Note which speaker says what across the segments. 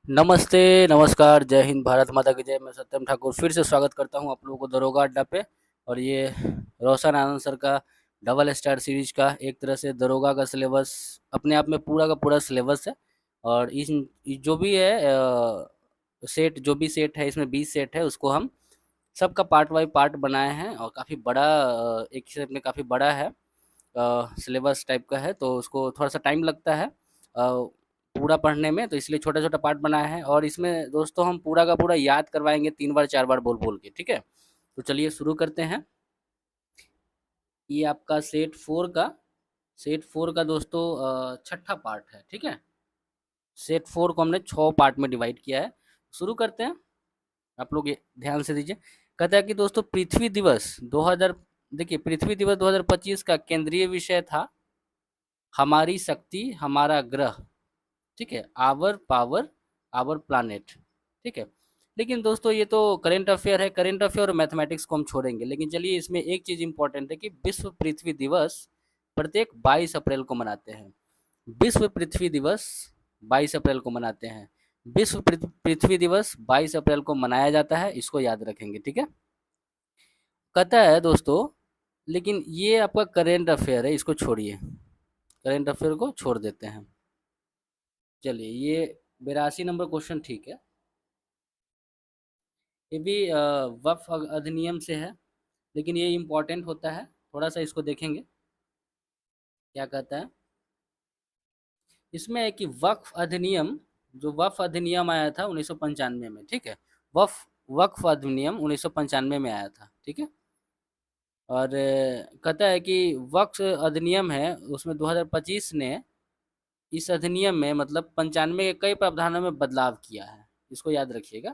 Speaker 1: नमस्ते, नमस्कार, जय हिंद, भारत माता की जय। मैं सत्यम ठाकुर फिर से स्वागत करता हूँ आप लोगों को दरोगा अड्डा पे। और ये रोशन आनंद सर का डबल स्टार सीरीज का एक तरह से दरोगा का सिलेबस अपने आप में पूरा का पूरा सिलेबस है। और जो भी है सेट, जो भी सेट है, इसमें 20 सेट है, उसको हम सबका पार्ट बाई पार्ट बनाए हैं। और काफ़ी बड़ा एक सेट में काफ़ी बड़ा है, सिलेबस टाइप का है, तो उसको थोड़ा सा टाइम लगता है पूरा पढ़ने में, तो इसलिए छोटा छोटा पार्ट बनाया है। और इसमें दोस्तों हम पूरा का पूरा याद करवाएंगे 3 बार 4 बार बोल बोल के, ठीक है। तो चलिए शुरू करते हैं। ये आपका सेट 4 का दोस्तों छठा पार्ट है, ठीक है। सेट 4 को हमने 6 पार्ट में डिवाइड किया है। शुरू करते हैं, आप लोग ये ध्यान से दीजिए। कहता है कि दोस्तों पृथ्वी दिवस 2000, देखिए पृथ्वी दिवस 2025 का केंद्रीय विषय था हमारी शक्ति हमारा ग्रह, ठीक है, आवर पावर आवर प्लानेट, ठीक है। लेकिन दोस्तों ये तो करेंट अफेयर है, करेंट अफेयर और मैथमेटिक्स को हम छोड़ेंगे, लेकिन चलिए इसमें एक चीज इंपॉर्टेंट है कि विश्व पृथ्वी दिवस प्रत्येक 22 अप्रैल को मनाते हैं। विश्व पृथ्वी दिवस 22 अप्रैल को मनाते हैं। विश्व पृथ्वी दिवस 22 अप्रैल को मनाया जाता है, इसको याद रखेंगे, ठीक है। कहता है दोस्तों, लेकिन ये आपका करेंट अफेयर है, इसको छोड़िए, करेंट अफेयर को छोड़ देते हैं। चलिए ये 82 नंबर क्वेश्चन, ठीक है। ये भी वक्फ अधिनियम से है, लेकिन ये इम्पोर्टेंट होता है, थोड़ा सा इसको देखेंगे क्या कहता है। इसमें है कि वक्फ अधिनियम, जो वक्फ अधिनियम आया था 1995 में, ठीक है। वक्फ वक्फ अधिनियम 1995 में आया था, ठीक है। और कहता है कि वक्फ अधिनियम है, उसमें 2025 ने इस अधिनियम में मतलब 95 के कई प्रावधानों में बदलाव किया है, इसको याद रखिएगा।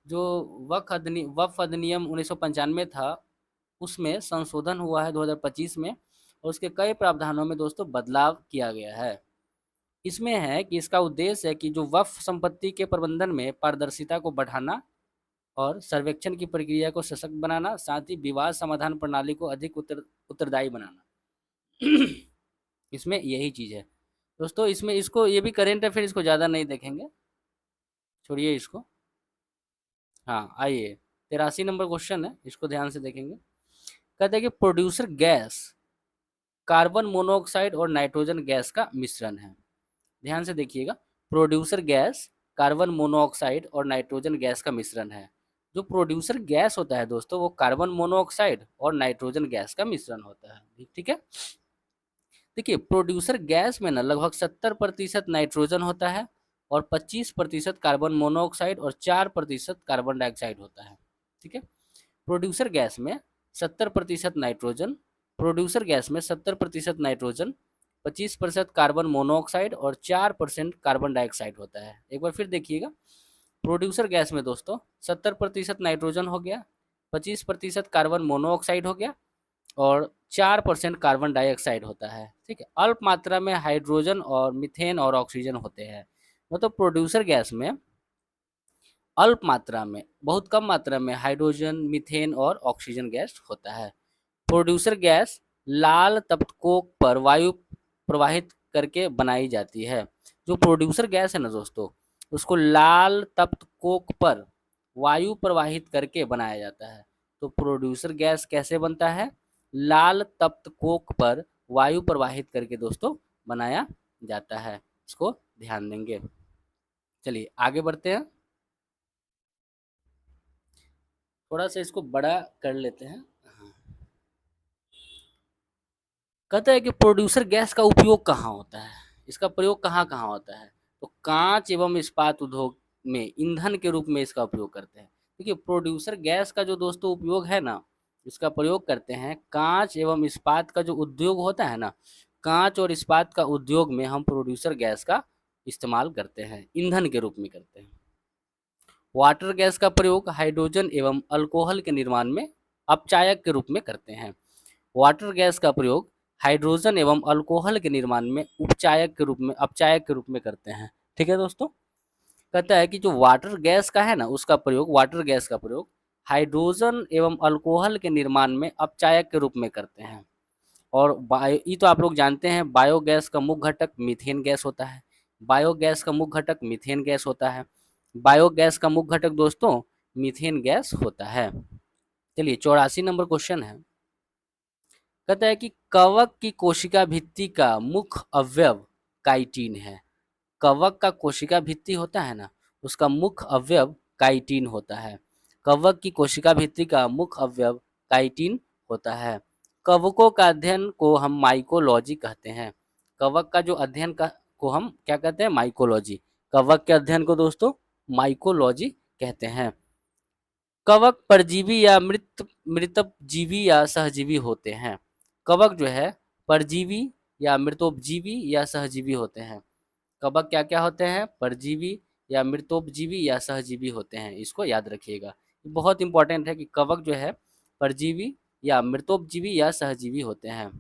Speaker 1: जो वक्फ अधिनियम 1995 था, उसमें संशोधन हुआ है 2025 में, और उसके कई प्रावधानों में दोस्तों बदलाव किया गया है। इसमें है कि इसका उद्देश्य है कि जो वक्फ संपत्ति के प्रबंधन में पारदर्शिता को बढ़ाना और सर्वेक्षण की प्रक्रिया को सशक्त बनाना, साथ ही विवाद समाधान प्रणाली को अधिक उत्तरदायी बनाना। इसमें यही चीज़ है दोस्तों। इसमें इसको ये भी करेंट अफेयर, इसको ज़्यादा नहीं देखेंगे, छोड़िए इसको। हाँ आइए, 83 नंबर क्वेश्चन है, इसको ध्यान से देखेंगे। कहते हैं कि प्रोड्यूसर गैस कार्बन मोनोऑक्साइड और नाइट्रोजन गैस का मिश्रण है। ध्यान से देखिएगा, प्रोड्यूसर गैस कार्बन मोनोऑक्साइड और नाइट्रोजन गैस का मिश्रण है। जो प्रोड्यूसर गैस होता है दोस्तों, वो कार्बन मोनोऑक्साइड और नाइट्रोजन गैस का मिश्रण होता है, ठीक है। देखिए प्रोड्यूसर गैस में ना लगभग 70% नाइट्रोजन होता है और 25% कार्बन मोनोऑक्साइड और 4% कार्बन डाइऑक्साइड होता है, ठीक है। प्रोड्यूसर गैस में 70% नाइट्रोजन, प्रोड्यूसर गैस में 70% नाइट्रोजन, 25% कार्बन मोनोऑक्साइड और 4% कार्बन डाइऑक्साइड होता है। एक बार फिर देखिएगा, प्रोड्यूसर गैस में दोस्तों 70% नाइट्रोजन हो गया, 25% कार्बन मोनोऑक्साइड हो गया और 4% कार्बन डाइऑक्साइड होता है, ठीक है। अल्प मात्रा में हाइड्रोजन और मीथेन और ऑक्सीजन होते हैं। मतलब प्रोड्यूसर गैस में अल्प मात्रा में, बहुत कम मात्रा में हाइड्रोजन, मीथेन और ऑक्सीजन गैस होता है। प्रोड्यूसर गैस लाल तपकों पर वायु प्रवाहित करके बनाई जाती है। जो प्रोड्यूसर गैस है ना दोस्तों, उसको लाल तप्त कोक पर वायु प्रवाहित करके बनाया जाता है। तो प्रोड्यूसर गैस कैसे बनता है? लाल तप्त कोक पर वायु प्रवाहित करके दोस्तों बनाया जाता है, इसको ध्यान देंगे। चलिए आगे बढ़ते हैं, थोड़ा सा इसको बड़ा कर लेते हैं। कहता है कि प्रोड्यूसर गैस का उपयोग कहाँ होता है, इसका प्रयोग कहाँ कहाँ होता है। तो कांच एवं इस्पात उद्योग में ईंधन के रूप में इसका उपयोग करते हैं। देखिए प्रोड्यूसर गैस का जो दोस्तों उपयोग है ना, इसका प्रयोग करते हैं कांच एवं इस्पात का जो उद्योग होता है ना, कांच और इस्पात का उद्योग में हम प्रोड्यूसर गैस का इस्तेमाल करते हैं, ईंधन के रूप में करते हैं। वाटर गैस का प्रयोग हाइड्रोजन एवं अल्कोहल के निर्माण में अपचायक के रूप में करते हैं। वाटर गैस का प्रयोग हाइड्रोजन एवं अल्कोहल के निर्माण में अपचायक के रूप में करते हैं, ठीक है दोस्तों। कहता है कि जो वाटर गैस का है ना, उसका प्रयोग, वाटर गैस का प्रयोग हाइड्रोजन एवं अल्कोहल के निर्माण में अपचायक के रूप में करते हैं। और ये तो आप लोग जानते हैं, बायोगैस का मुख्य घटक मीथेन गैस होता है। बायोगैस का मुख्य घटक मीथेन गैस होता है। बायोगैस का मुख्य घटक दोस्तों मीथेन गैस होता है। चलिए 84 नंबर क्वेश्चन है, कहता है कि कवक की कोशिका भित्ति का मुख्य अवयव काइटिन है। कवक का कोशिका भित्ति होता है ना, उसका मुख्य अवयव काइटिन होता है। कवक की कोशिका भित्ति का मुख्य अवयव काइटिन होता है। कवकों का अध्ययन को हम माइकोलॉजी कहते हैं। कवक का जो अध्ययन का को हम क्या कहते हैं, माइकोलॉजी। कवक के अध्ययन को दोस्तों माइकोलॉजी कहते हैं। कवक परजीवी या मृतजीवी या सहजीवी होते हैं। कवक जो है परजीवी या मृतोपजीवी या सहजीवी होते हैं। कवक क्या क्या होते हैं, परजीवी या मृतोपजीवी या सहजीवी होते हैं, इसको याद रखिएगा। बहुत इंपॉर्टेंट है कि कवक जो है परजीवी या मृतोपजीवी या सहजीवी होते हैं।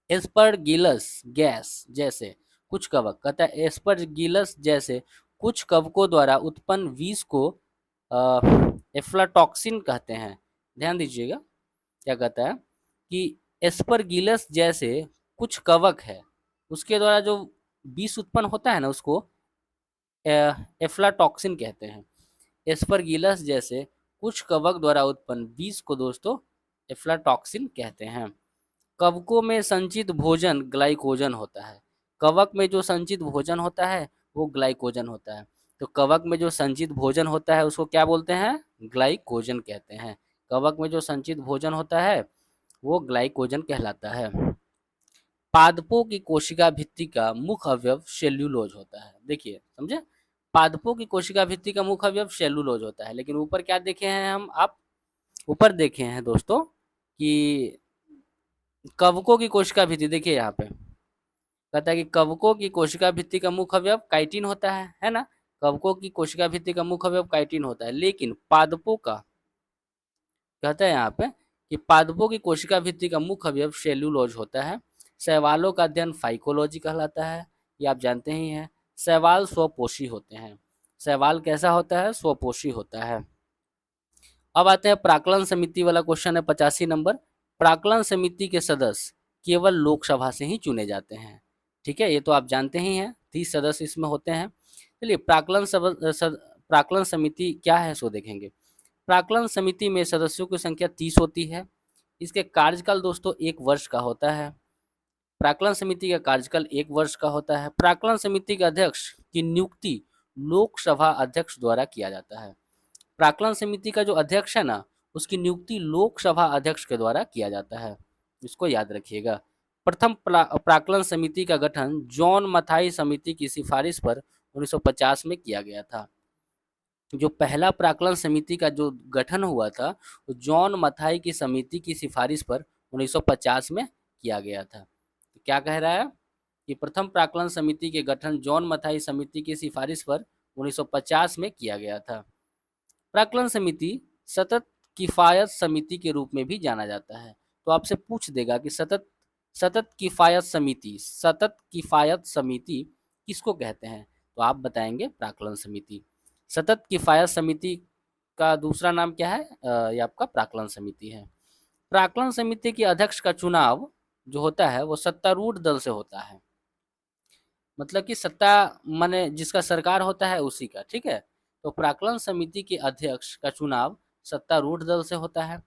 Speaker 1: एस्परगिलस गैस जैसे कुछ कवक, कहता है एस्परगिलस जैसे कुछ कवकों द्वारा उत्पन्न विष को एफ्लाटॉक्सिन कहते हैं। ध्यान दीजिएगा, क्या कहता है कि एस्परगिलस जैसे कुछ कवक है, उसके द्वारा जो विष उत्पन्न होता है ना, उसको एफ्लाटॉक्सिन कहते हैं। एस्परगिलस जैसे कुछ कवक द्वारा उत्पन्न विष को दोस्तों एफ्लाटॉक्सिन कहते हैं। कवकों में संचित भोजन ग्लाइकोजन होता है। कवक में जो संचित भोजन होता है वो ग्लाइकोजन होता है। तो कवक में जो संचित भोजन होता है उसको क्या बोलते हैं, ग्लाइकोजन कहते हैं। कवक में जो संचित भोजन होता है वो ग्लाइकोजन कहलाता है। पादपों की कोशिका भित्ति का मुख्य अवयव सेल्यूलोज होता है। देखिए समझे, पादपों की कोशिका भित्ति का मुख्य अवयव सेल्यूलोज होता है, लेकिन ऊपर क्या देखे हैं हम, आप ऊपर देखे हैं दोस्तों कि कवकों की कोशिका भित्ति, देखिए यहाँ पे कहता है कि कवकों की कोशिका भित्ति का मुख्य अवयव काइटिन होता है ना। कवकों की कोशिका भित्ति का मुख्य अवयव काइटिन होता है, लेकिन पादपों का, कहता है यहाँ पे कि पादपों की कोशिका भित्ति का मुख्य अवयव सेल्यूलोज होता है। शैवालों का अध्ययन फाइकोलॉजी कहलाता है, ये आप जानते ही हैं। शैवाल स्वपोषी होते हैं। शैवाल कैसा होता है, स्वपोषी होता है। अब आते हैं प्राक्कलन समिति वाला क्वेश्चन है 85 नंबर। प्राक्कलन समिति के सदस्य केवल लोकसभा से ही चुने जाते हैं। ठीक है, ये तो आप जानते ही हैं, 30 सदस्य इसमें होते हैं। चलिए प्राक्कलन समिति क्या है सो देखेंगे। प्राक्कलन समिति में सदस्यों की संख्या 30 होती है। इसके कार्यकाल दोस्तों 1 वर्ष का होता है। प्राक्कलन समिति का कार्यकाल 1 वर्ष का होता है। प्राक्कलन समिति के अध्यक्ष की नियुक्ति लोकसभा अध्यक्ष द्वारा किया जाता है। प्राक्कलन समिति का जो अध्यक्ष है ना, उसकी नियुक्ति लोकसभा अध्यक्ष के द्वारा किया जाता है, इसको याद रखिएगा। प्रथम प्राक्कलन समिति का गठन जॉन मथाई समिति की सिफारिश पर 1950 में किया गया था। जो पहला प्राक्कलन समिति का जो गठन हुआ था वो जॉन मथाई की समिति की सिफारिश पर 1950 में किया गया था। तो क्या कह रहा है कि प्रथम प्राक्कलन समिति के गठन जॉन मथाई समिति की सिफारिश पर 1950 में किया गया था। प्राक्कलन समिति सतत किफायत समिति के रूप में भी जाना जाता है। तो आपसे पूछ देगा कि सतत किफायत समिति किसको कहते हैं, तो आप बताएंगे प्राक्कलन समिति। सतत किफायत समिति का दूसरा नाम क्या है, ये आपका प्राक्कलन समिति है। प्राक्कलन समिति के अध्यक्ष का चुनाव जो होता है वो सत्तारूढ़ दल से होता है, मतलब कि सत्ता माने जिसका सरकार होता है उसी का। ठीक है, तो प्राक्कलन समिति के अध्यक्ष का चुनाव सत्तारूढ़ दल से होता है।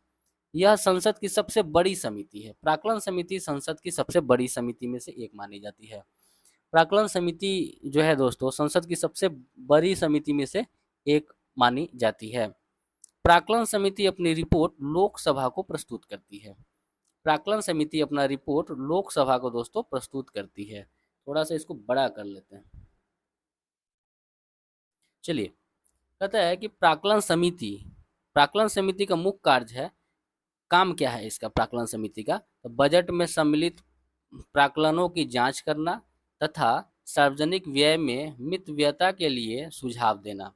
Speaker 1: यह संसद की सबसे बड़ी समिति है। प्राक्कलन समिति संसद की सबसे बड़ी समिति में से एक मानी जाती है। प्राक्कलन समिति जो है दोस्तों संसद की सबसे बड़ी समिति में से एक मानी जाती है। प्राक्कलन समिति अपनी रिपोर्ट लोकसभा को प्रस्तुत करती है। प्राक्कलन समिति अपना रिपोर्ट लोकसभा को दोस्तों प्रस्तुत करती है। थोड़ा सा इसको बड़ा कर लेते हैं। चलिए, कहता है कि प्राक्कलन समिति का मुख्य कार्य है, काम क्या है इसका प्राक्कलन समिति का, तो बजट में सम्मिलित प्राक्कलनों की जांच करना तथा सार्वजनिक व्यय में मितव्ययता के लिए सुझाव देना।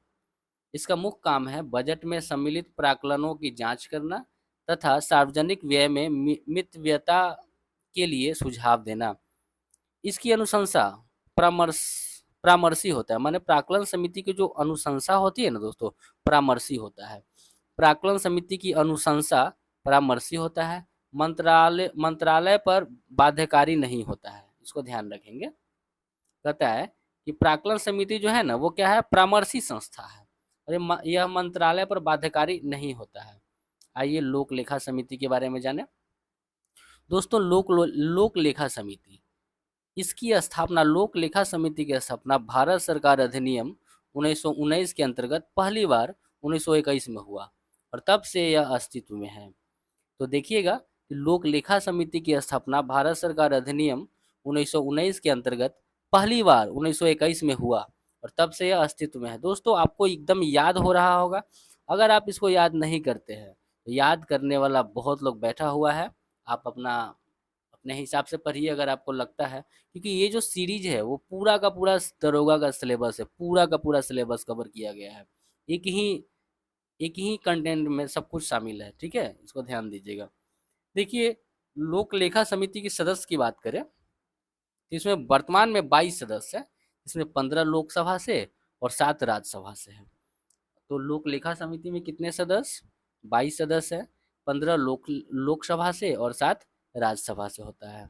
Speaker 1: इसका मुख्य काम है बजट में सम्मिलित प्राक्कलनों की जांच करना तथा सार्वजनिक व्यय में मितव्ययता के लिए सुझाव देना। इसकी अनुशंसा परामर्शी होता है, माने प्राक्कलन समिति की जो अनुशंसा होती है ना दोस्तों, परामर्शी होता है। प्राक्कलन समिति की अनुशंसा परामर्शी होता है। मंत्रालय पर बाध्यकारी नहीं होता है, इसको ध्यान रखेंगे। कहता है कि प्राक्कलन समिति जो है ना वो क्या है, परामर्शी संस्था है। और यह मंत्रालय पर बाध्यकारी नहीं होता है। आइए लोक लेखा समिति के बारे में जाने। दोस्तों लोक लेखा समिति, इसकी स्थापना लोक लेखा समिति की स्थापना भारत सरकार अधिनियम 1919 के अंतर्गत पहली बार 1921 में हुआ और तब से यह अस्तित्व में है। तो देखिएगा कि लोक लेखा समिति की स्थापना भारत सरकार अधिनियम 1919 के अंतर्गत पहली बार 1921 में हुआ और तब से यह अस्तित्व में है। दोस्तों आपको एकदम याद हो रहा होगा। अगर आप इसको याद नहीं करते हैं तो याद करने वाला बहुत लोग बैठा हुआ है, आप अपने हिसाब से पढ़िए अगर आपको लगता है, क्योंकि ये जो सीरीज है वो पूरा का पूरा दरोगा का सिलेबस है, पूरा का पूरा सिलेबस कवर किया गया है। एक ही एक ही कंटेंट में सब कुछ शामिल है, ठीक है, इसको ध्यान दीजिएगा। देखिए लोक लेखा समिति के सदस्य की बात करें तो इसमें वर्तमान में 22 सदस्य है, इसमें 15 लोकसभा से और 7 राज्यसभा से है। तो लोक लेखा समिति में कितने सदस्य? 22 सदस्य है, 15 लोकसभा से और 7 राज्यसभा से होता है।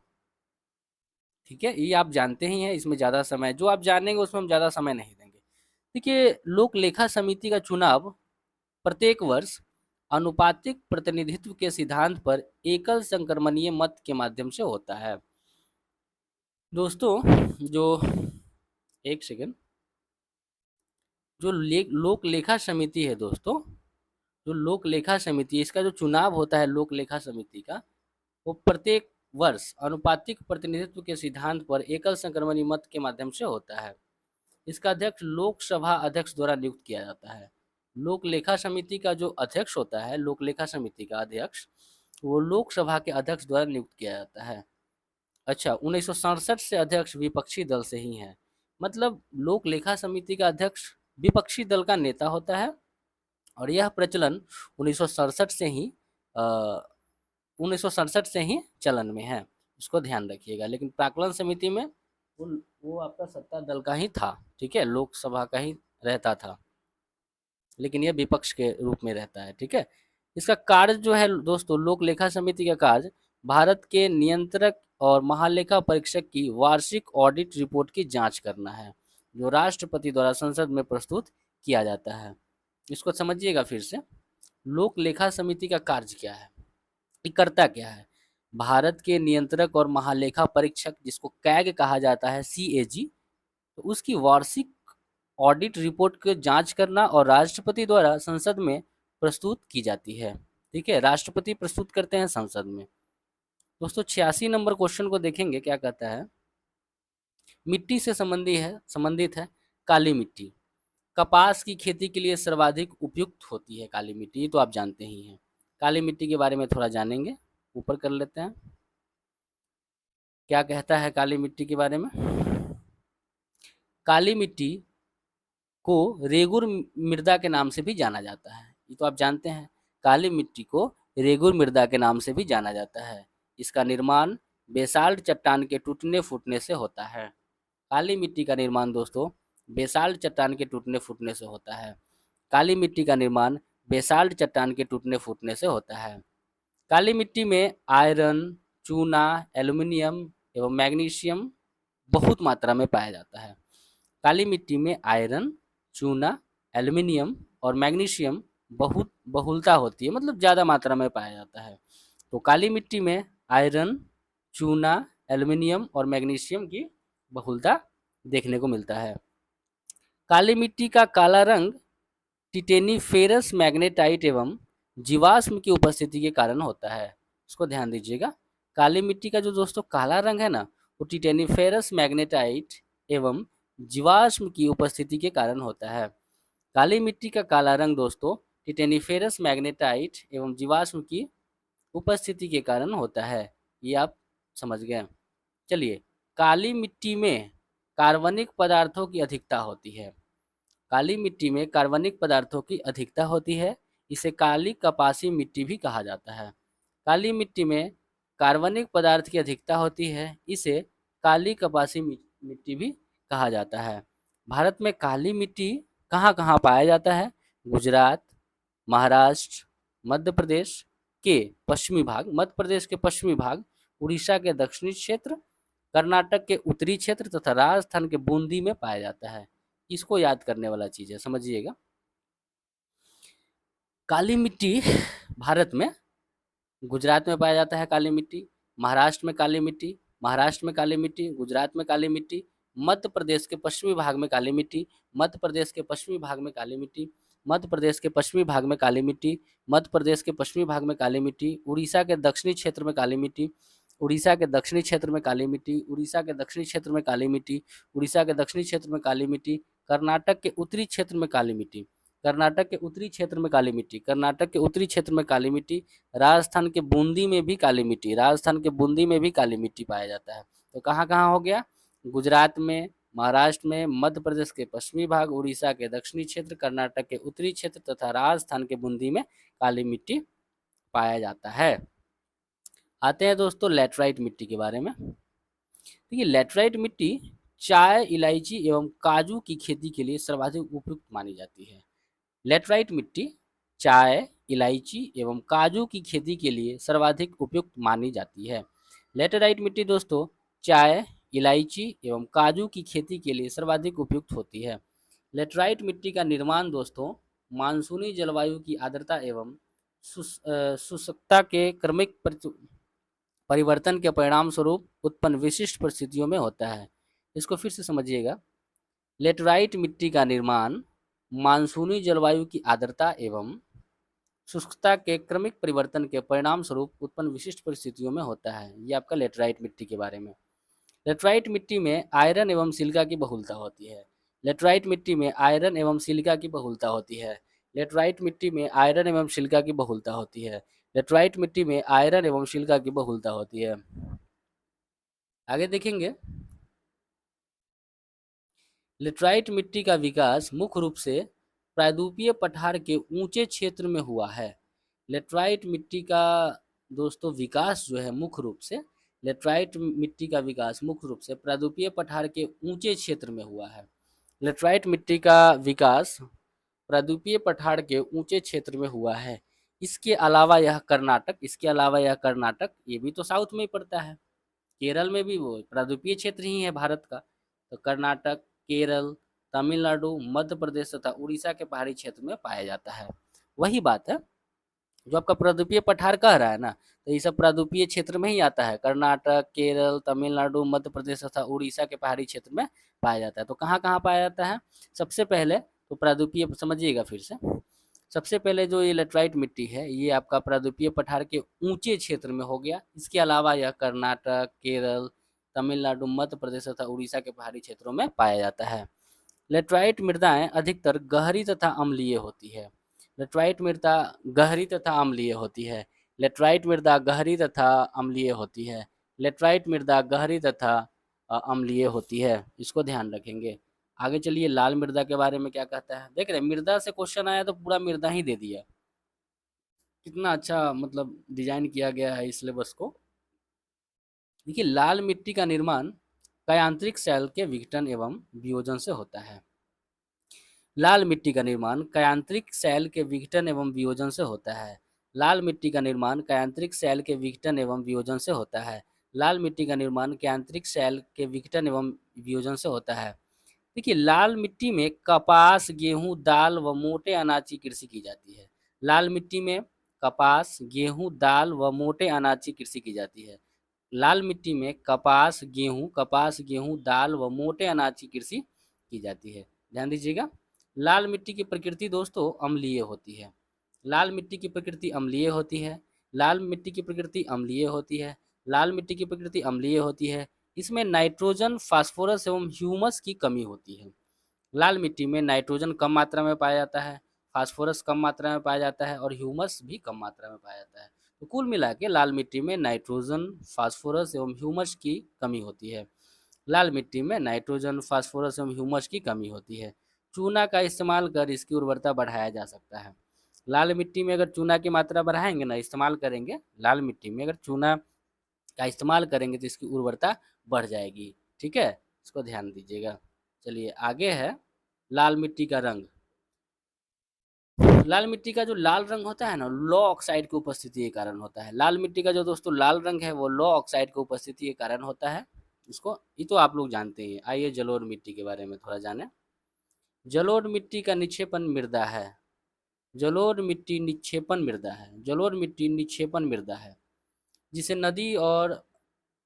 Speaker 1: ठीक है, ये आप जानते ही हैं, इसमें ज़्यादा समय जो आप जानेंगे उसमें हम ज़्यादा समय नहीं देंगे। देखिए लोक लेखा समिति का चुनाव प्रत्येक वर्ष अनुपातिक प्रतिनिधित्व के सिद्धांत पर एकल संक्रमणीय मत के माध्यम से होता है। दोस्तों जो एक सेकेंड, जो लोक लेखा समिति है दोस्तों, जो लोक लेखा समिति इसका जो चुनाव होता है लोक लेखा समिति का, वो प्रत्येक वर्ष अनुपातिक प्रतिनिधित्व के सिद्धांत पर एकल संक्रमणीय मत के माध्यम से होता है। इसका अध्यक्ष लोकसभा अध्यक्ष द्वारा नियुक्त किया जाता है। लोक लेखा समिति का जो अध्यक्ष होता है, लोक लेखा समिति का अध्यक्ष, वो लोकसभा के अध्यक्ष द्वारा नियुक्त किया जाता है। अच्छा, 1967 से अध्यक्ष विपक्षी दल से ही है, मतलब लोक लेखा समिति का अध्यक्ष विपक्षी दल का नेता होता है और यह प्रचलन 1967 से ही 1967 से ही चलन में है, इसको ध्यान रखिएगा। लेकिन प्राक्कलन समिति में वो आपका सत्ता दल का ही था, ठीक है, लोकसभा का ही रहता था, लेकिन यह विपक्ष के रूप में रहता है, ठीक है। इसका कार्य जो है दोस्तों, लोक लेखा समिति का कार्य भारत के नियंत्रक और महालेखा परीक्षक की वार्षिक ऑडिट रिपोर्ट की जांच करना है, जो राष्ट्रपति द्वारा संसद में प्रस्तुत किया जाता है। इसको समझिएगा फिर से, लोक लेखा समिति का कार्य क्या है, ये करता क्या है। भारत के नियंत्रक और महालेखा परीक्षक, जिसको कैग कहा जाता है, CAG, तो उसकी वार्षिक ऑडिट रिपोर्ट की जांच करना और राष्ट्रपति द्वारा संसद में प्रस्तुत की जाती है, ठीक है, राष्ट्रपति प्रस्तुत करते हैं संसद में। दोस्तों 86 नंबर क्वेश्चन को देखेंगे, क्या कहता है। मिट्टी से संबंधित है काली मिट्टी, कपास की खेती के लिए सर्वाधिक उपयुक्त होती है काली मिट्टी, ये तो आप जानते ही हैं। काली मिट्टी के बारे में थोड़ा जानेंगे, ऊपर कर लेते हैं। क्या कहता है काली मिट्टी के बारे में। काली मिट्टी को रेगुर मृदा के नाम से भी जाना जाता है, ये तो आप जानते हैं। काली मिट्टी को रेगुर मृदा के नाम से भी जाना जाता है। इसका निर्माण बेसाल्ट चट्टान के टूटने फूटने से होता है। काली मिट्टी का निर्माण दोस्तों बेसाल्ट चट्टान के टूटने फूटने से होता है। काली मिट्टी का निर्माण बेसाल्ट चट्टान के टूटने फूटने से होता है। काली मिट्टी में आयरन, चूना, एल्युमिनियम एवं मैग्नीशियम बहुत मात्रा में पाया जाता है। काली मिट्टी में आयरन, चूना, एल्युमिनियम और मैग्नीशियम बहुत बहुलता होती है, मतलब ज़्यादा मात्रा में पाया जाता है। तो काली मिट्टी में आयरन, चूना, एल्युमिनियम और मैग्नीशियम की बहुलता देखने को मिलता है। काली मिट्टी का काला रंग टिटेनीफेरस मैग्नेटाइट एवं जीवाश्म की उपस्थिति के कारण होता है, इसको ध्यान दीजिएगा। काली मिट्टी का जो दोस्तों काला रंग है ना, वो टिटेनीफेरस मैग्नेटाइट एवं जीवाश्म की उपस्थिति के कारण होता है। काली मिट्टी का काला रंग दोस्तों टिटेनीफेरस मैग्नेटाइट एवं जीवाश्म की उपस्थिति के कारण होता है, ये आप समझ गए। चलिए, काली मिट्टी में कार्बनिक पदार्थों की अधिकता होती है। काली मिट्टी में कार्बनिक पदार्थों की अधिकता होती है, इसे काली कपासी मिट्टी भी कहा जाता है। काली मिट्टी में कार्बनिक पदार्थ की अधिकता होती है, इसे काली कपासी मिट्टी भी कहा जाता है। भारत में काली मिट्टी कहाँ कहाँ पाया जाता है। गुजरात, महाराष्ट्र, मध्य प्रदेश के पश्चिमी भाग, मध्य प्रदेश के पश्चिमी भाग, उड़ीसा के दक्षिणी क्षेत्र, कर्नाटक के उत्तरी क्षेत्र तथा राजस्थान के बूंदी में पाया जाता है। इसको याद करने वाला चीज़ है, समझिएगा। काली मिट्टी भारत में गुजरात में पाया जाता है काली मिट्टी, महाराष्ट्र में काली मिट्टी, महाराष्ट्र में काली मिट्टी, गुजरात में काली मिट्टी, मध्य प्रदेश के पश्चिमी भाग में काली मिट्टी, मध्य प्रदेश के पश्चिमी भाग में काली मिट्टी, मध्य प्रदेश के पश्चिमी भाग में काली मिट्टी, मध्य प्रदेश के पश्चिमी भाग में काली मिट्टी, उड़ीसा के दक्षिणी क्षेत्र में काली मिट्टी, उड़ीसा के दक्षिणी क्षेत्र में काली मिट्टी, उड़ीसा के दक्षिणी क्षेत्र में काली मिट्टी, उड़ीसा के दक्षिणी क्षेत्र में काली मिट्टी, कर्नाटक के उत्तरी क्षेत्र में काली मिट्टी, कर्नाटक के उत्तरी क्षेत्र में काली मिट्टी, कर्नाटक के उत्तरी क्षेत्र में काली मिट्टी, राजस्थान के बूंदी में भी काली मिट्टी, राजस्थान के बूंदी में भी काली मिट्टी पाया जाता है। तो कहाँ कहाँ हो गया? गुजरात में, महाराष्ट्र में, मध्य प्रदेश के पश्चिमी भाग, उड़ीसा के दक्षिणी क्षेत्र, कर्नाटक के उत्तरी क्षेत्र तथा राजस्थान के बूंदी में काली मिट्टी पाया जाता है। आते हैं दोस्तों लैटराइट मिट्टी के बारे में। देखिए लैटराइट मिट्टी चाय, इलायची एवं काजू की खेती के लिए सर्वाधिक उपयुक्त मानी जाती है। लैटराइट मिट्टी चाय, इलायची एवं काजू की खेती के लिए सर्वाधिक उपयुक्त मानी जाती है। लैटेराइट मिट्टी दोस्तों चाय, इलायची एवं काजू की खेती के लिए सर्वाधिक उपयुक्त होती है। लैटेराइट मिट्टी का निर्माण दोस्तों मानसूनी जलवायु की आर्द्रता एवं शुष्कता के क्रमिक परिवर्तन के परिणाम स्वरूप उत्पन्न विशिष्ट परिस्थितियों में होता है। इसको फिर से समझिएगा। लैटेराइट मिट्टी का निर्माण मानसूनी जलवायु की आर्द्रता एवं शुष्कता के क्रमिक परिवर्तन के परिणाम स्वरूप उत्पन्न विशिष्ट परिस्थितियों में होता है। ये आपका लैटेराइट मिट्टी के बारे में। लैटेराइट मिट्टी में आयरन एवं सिलिका की बहुलता होती है। लैटेराइट मिट्टी में आयरन एवं सिलिका की बहुलता होती है। लैटेराइट मिट्टी में आयरन एवं सिलिका की बहुलता होती है। लैटेराइट मिट्टी में आयरन एवं सिलिका की बहुलता होती है। आगे देखेंगे लैटेराइट मिट्टी का विकास मुख्य रूप से प्रायद्वीपीय पठार के ऊंचे क्षेत्र में हुआ है। लैटेराइट मिट्टी का दोस्तों विकास जो है मुख्य रूप से लैटेराइट मिट्टी का विकास मुख्य रूप से प्रायद्वीपीय पठार के ऊंचे क्षेत्र में हुआ है। लैटेराइट मिट्टी का विकास प्रायद्वीपीय पठार के ऊंचे क्षेत्र में हुआ है। इसके अलावा यह कर्नाटक ये भी तो साउथ में ही पड़ता है। केरल में भी वो प्रायद्वीपीय क्षेत्र ही है भारत का। तो कर्नाटक, केरल, तमिलनाडु, मध्य प्रदेश तथा उड़ीसा के पहाड़ी क्षेत्र में पाया जाता है। वही बात है जो आपका प्रायद्वीपीय पठार कह रहा है ना, तो ये सब प्रायद्वीपीय क्षेत्र में ही आता है। कर्नाटक, केरल, तमिलनाडु, मध्य प्रदेश तथा उड़ीसा के पहाड़ी क्षेत्र में पाया जाता है। तो कहाँ कहाँ पाया जाता है? सबसे पहले तो प्रायद्वीपीय समझिएगा फिर से। सबसे पहले जो ये लैटेराइट मिट्टी है ये आपका प्रायद्वीपीय पठार के ऊंचे क्षेत्र में हो गया। इसके अलावा यह कर्नाटक, केरल, तमिलनाडु, मध्य प्रदेश तथा उड़ीसा के पहाड़ी क्षेत्रों में पाया जाता है। लैटेराइट मृदाएं अधिकतर गहरी तथा अम्लीय होती है। लैटेराइट मृदा गहरी तथा अम्लीय होती है। लैटेराइट मृदा गहरी तथा अम्लीय होती है। लैटेराइट मृदा गहरी तथा अम्लीय होती है। इसको ध्यान रखेंगे। आगे चलिए लाल मृदा के बारे में क्या कहता है। देख रहे हैं मृदा से क्वेश्चन आया तो पूरा मृदा ही दे दिया। कितना अच्छा मतलब डिजाइन किया गया है इस सिलेबस को। देखिए लाल मिट्टी का निर्माण कायांतरिक सेल के विघटन एवं वियोजन से होता है। लाल मिट्टी का निर्माण कायांतरिक सेल के विघटन एवं वियोजन से होता है। लाल मिट्टी का निर्माण कायांतरिक सेल के विघटन एवं वियोजन से होता है। लाल मिट्टी का निर्माण कायांतरिक सेल के विघटन एवं वियोजन से होता है। देखिए लाल मिट्टी में कपास, गेहूं, दाल व मोटे अनाज की कृषि की जाती है। लाल मिट्टी में कपास, गेहूं, दाल व मोटे अनाज की कृषि की जाती है। लाल मिट्टी में कपास, गेहूं, दाल व मोटे अनाज की कृषि की जाती है। ध्यान दीजिएगा। लाल मिट्टी की प्रकृति दोस्तों अम्लीय होती है। लाल मिट्टी की प्रकृति अम्लीय होती है। लाल मिट्टी की प्रकृति अम्लीय होती है। लाल मिट्टी की प्रकृति अम्लीय होती है। इसमें नाइट्रोजन, फास्फोरस एवं ह्यूमस की कमी होती है। लाल मिट्टी में नाइट्रोजन कम मात्रा में पाया जाता है, फास्फोरस कम मात्रा में पाया जाता है और ह्यूमस भी कम मात्रा में पाया जाता है। तो कुल मिला के लाल मिट्टी में नाइट्रोजन, फास्फोरस एवं ह्यूमस की कमी होती है। लाल मिट्टी में नाइट्रोजन, फास्फोरस एवं ह्यूमस की कमी होती है। चूना का इस्तेमाल कर इसकी उर्वरता बढ़ाया जा सकता है। लाल मिट्टी में अगर चूना की मात्रा बढ़ाएंगे ना, इस्तेमाल करेंगे, लाल मिट्टी में अगर चूना का इस्तेमाल करेंगे तो इसकी उर्वरता बढ़ जाएगी। ठीक है, इसको ध्यान दीजिएगा। चलिए आगे है लाल मिट्टी का रंग। लाल मिट्टी का जो लाल रंग होता है ना, लौ ऑक्साइड की उपस्थिति के कारण होता है। लाल मिट्टी का जो दोस्तों लाल रंग है वो लौ ऑक्साइड की उपस्थिति के कारण होता है। इसको ये तो आप लोग जानते हैं। आइए जलोढ़ मिट्टी के बारे में थोड़ा जाने। जलोढ़ मिट्टी का निक्षेपण मृदा है। जलोढ़ मिट्टी निक्षेपण मृदा है, जलोढ़ मिट्टी निक्षेपण मृदा है, जिसे नदी और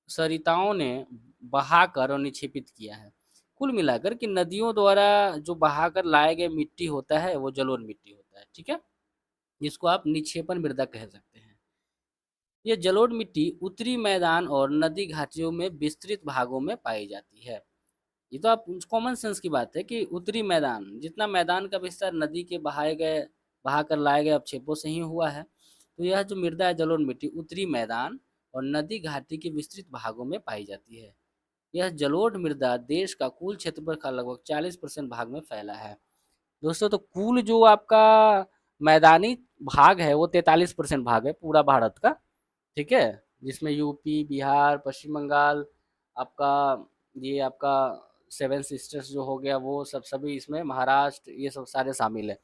Speaker 1: सरिताओं ने बहाकर और निक्षेपित किया है। कुल मिलाकर कि नदियों द्वारा जो बहाकर लाए गए मिट्टी होता है वो जलोढ़ मिट्टी होता है, ठीक है, जिसको आप निक्षेपण मृदा कह सकते हैं। ये जलोढ़ मिट्टी उत्तरी मैदान और नदी घाटियों में विस्तृत भागों में पाई जाती है। ये तो आप कॉमन सेंस की बात है कि उत्तरी मैदान, जितना मैदान का विस्तार नदी के बहा कर लाए गए अवक्षेपों से ही हुआ है, तो यह जो मृदा है जलोढ़ मिट्टी उत्तरी मैदान और नदी घाटी के विस्तृत भागों में पाई जाती है। यह जलोढ़ मृदा देश का कुल क्षेत्रफल का लगभग 40% भाग में फैला है। दोस्तों, तो कुल जो आपका मैदानी भाग है वो 43% भाग है पूरा भारत का, ठीक है, जिसमें यूपी, बिहार, पश्चिम बंगाल, आपका ये आपका सेवन सिस्टर्स जो हो गया वो सब सभी इसमें, महाराष्ट्र, ये सब सारे शामिल है।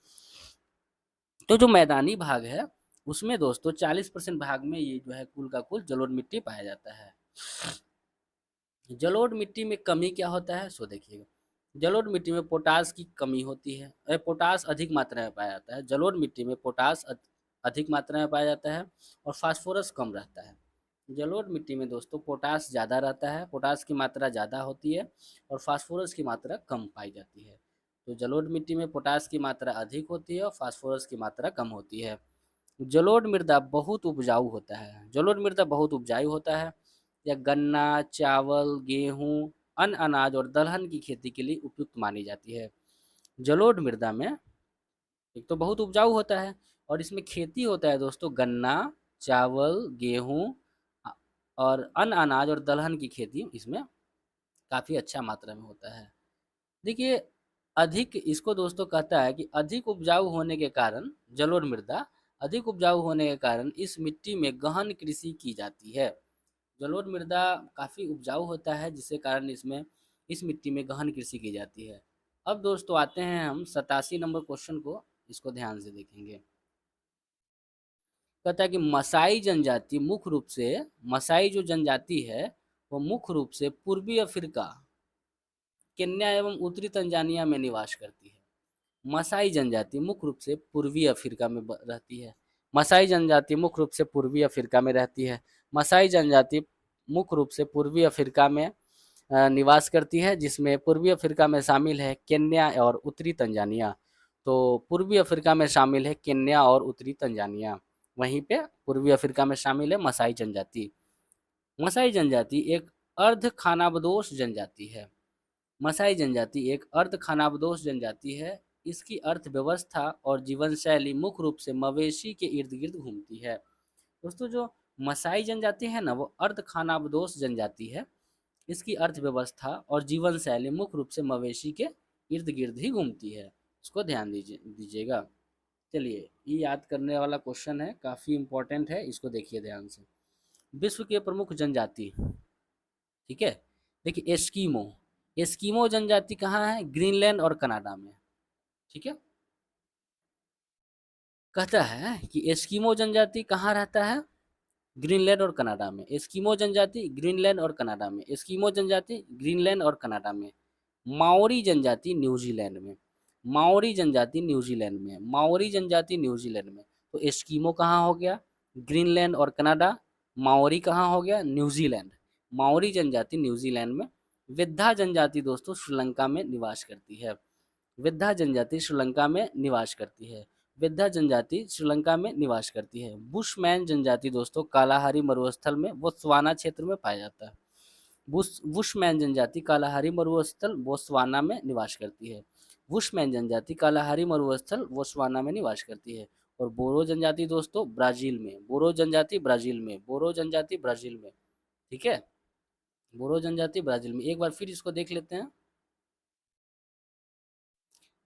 Speaker 1: तो जो मैदानी भाग है उसमें दोस्तों 40% भाग में ये जो है कुल का कुल जलोढ़ मिट्टी पाया जाता है। जलोढ़ मिट्टी में कमी क्या होता है, सो देखिएगा। जलोढ़ मिट्टी में पोटास की कमी होती है, पोटास अधिक मात्रा में पाया जाता है। जलोढ़ मिट्टी में पोटास अधिक मात्रा में पाया जाता है और फास्फोरस कम रहता है। जलोढ़ मिट्टी में दोस्तों पोटास ज़्यादा रहता है, पोटास की मात्रा ज़्यादा होती है और फास्फोरस की मात्रा कम पाई जाती है। तो जलोढ़ मिट्टी में पोटास की मात्रा अधिक होती है और फास्फोरस की मात्रा कम होती है। जलोढ़ मृदा बहुत उपजाऊ होता है, जलोढ़ मृदा बहुत उपजाऊ होता है। यह गन्ना, चावल, गेहूँ, अन्य अनाज और दलहन की खेती के लिए उपयुक्त मानी जाती है। जलोढ़ मृदा में एक तो बहुत उपजाऊ होता है और इसमें खेती होता है दोस्तों गन्ना, चावल, गेहूँ और अन्य अनाज और दलहन की खेती इसमें काफ़ी अच्छा मात्रा में होता है। देखिए, अधिक इसको दोस्तों कहता है कि अधिक उपजाऊ होने के कारण जलोढ़ मृदा अधिक उपजाऊ होने के कारण इस मिट्टी में गहन कृषि की जाती है। जलोढ़ मृदा काफ़ी उपजाऊ होता है जिसके कारण इसमें इस मिट्टी में गहन कृषि की जाती है। अब दोस्तों आते हैं हम 87 नंबर क्वेश्चन को, इसको ध्यान से देखेंगे। कहता है कि मसाई जो जनजाति है वो मुख्य रूप से पूर्वी अफ्रीका, केन्या एवं उत्तरी तंजानिया में निवास करती है। मसाई जनजाति मुख्य रूप से पूर्वी अफ्रीका में रहती है। मसाई जनजाति मुख्य रूप से पूर्वी अफ्रीका में रहती है। मसाई जनजाति मुख्य रूप से पूर्वी अफ्रीका में निवास करती है, जिसमें पूर्वी अफ्रीका में शामिल है केन्या और उत्तरी तंजानिया। तो पूर्वी अफ्रीका में शामिल है केन्या और उत्तरी तंजानिया, वहीं पे पूर्वी अफ्रीका में शामिल है मसाई जनजाति। मसाई जनजाति एक अर्ध खानाबदोश जनजाति है। मसाई जनजाति एक अर्ध खानाबदोश जनजाति है। इसकी अर्थव्यवस्था और जीवन शैली मुख्य रूप से मवेशी के इर्द गिर्द घूमती है। दोस्तों, जो मसाई जनजाति है ना वो अर्ध खानाबदोश जनजाति है। इसकी अर्थव्यवस्था और जीवन शैली मुख्य रूप से मवेशी के इर्द गिर्द ही घूमती है। इसको ध्यान दीजिएगा। चलिए, ये याद करने वाला क्वेश्चन है, काफ़ी इम्पोर्टेंट है, इसको देखिए ध्यान से। विश्व के प्रमुख जनजाति, ठीक है, देखिए एस्कीमो। एस्कीमो जनजाति कहाँ है, ग्रीनलैंड और कनाडा में, ठीक है। कहता है कि एस्कीमो जनजाति कहाँ रहता है, ग्रीनलैंड और कनाडा में। एस्कीमो जनजाति ग्रीनलैंड और कनाडा में। एस्कीमो जनजाति ग्रीनलैंड और कनाडा में। माओरी जनजाति न्यूजीलैंड में। माओरी जनजाति न्यूजीलैंड में। माओरी जनजाति न्यूजीलैंड में। तो एस्कीमो कहाँ हो गया, ग्रीनलैंड और कनाडा। माओरी कहाँ हो गया, न्यूजीलैंड। माओरी जनजाति न्यूजीलैंड में। विद्या जनजाति दोस्तों श्रीलंका में निवास करती है। विद्या जनजाति श्रीलंका में निवास करती है। विद्या जनजाति श्रीलंका में निवास करती है। बुशमैन जनजाति दोस्तों कालाहारी मरुस्थल में बोत्सवाना क्षेत्र में पाया जाता है। बुशमैन जनजाति कालाहारी मरुस्थल बोत्सवाना में निवास करती है। बुशमैन जनजाति कालाहारी मरुस्थल बोत्सवाना में निवास करती है। और बोरो जनजाति दोस्तों ब्राजील में। बोरो जनजाति ब्राजील में। बोरो जनजाति ब्राजील में, ठीक है, बोरो जनजाति ब्राजील में। एक बार फिर इसको देख लेते हैं।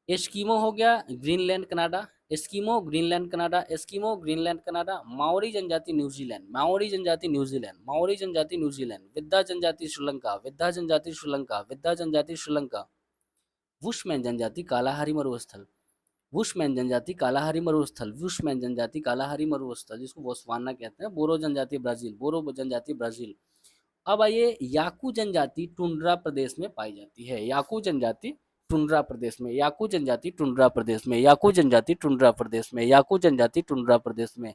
Speaker 1: एस्कीमो हो गया Greenland Canada. Eskimo Greenland Canada. Eskimo Greenland Canada. Maori जनजाति न्यूजीलैंड। माओरी जनजाति न्यूजीलैंड। माओरी जनजाति न्यूजीलैंड। विद्या जनजाति श्रीलंका। विद्या जनजाति श्रीलंका। विद्या जनजाति श्रीलंका। बुशमैन जनजाति कालाहारी मरुस्थल। बुशमैन जनजाति कालाहारी मरुस्थल। बुशमैन जनजाति कालाहारी मरुस्थल, जिसको बोत्सवाना कहते हैं। बोरो जनजाति ब्राजील। बोरो जनजाति ब्राजील। अब आइए, याकू जनजाति टुंड्रा प्रदेश में पाई जाती है। याकू जनजाति टुंड्रा प्रदेश में, याकू जनजाति टुंड्रा प्रदेश में, याकू जनजाति टुंड्रा प्रदेश में, याकू जनजाति टुंड्रा प्रदेश में,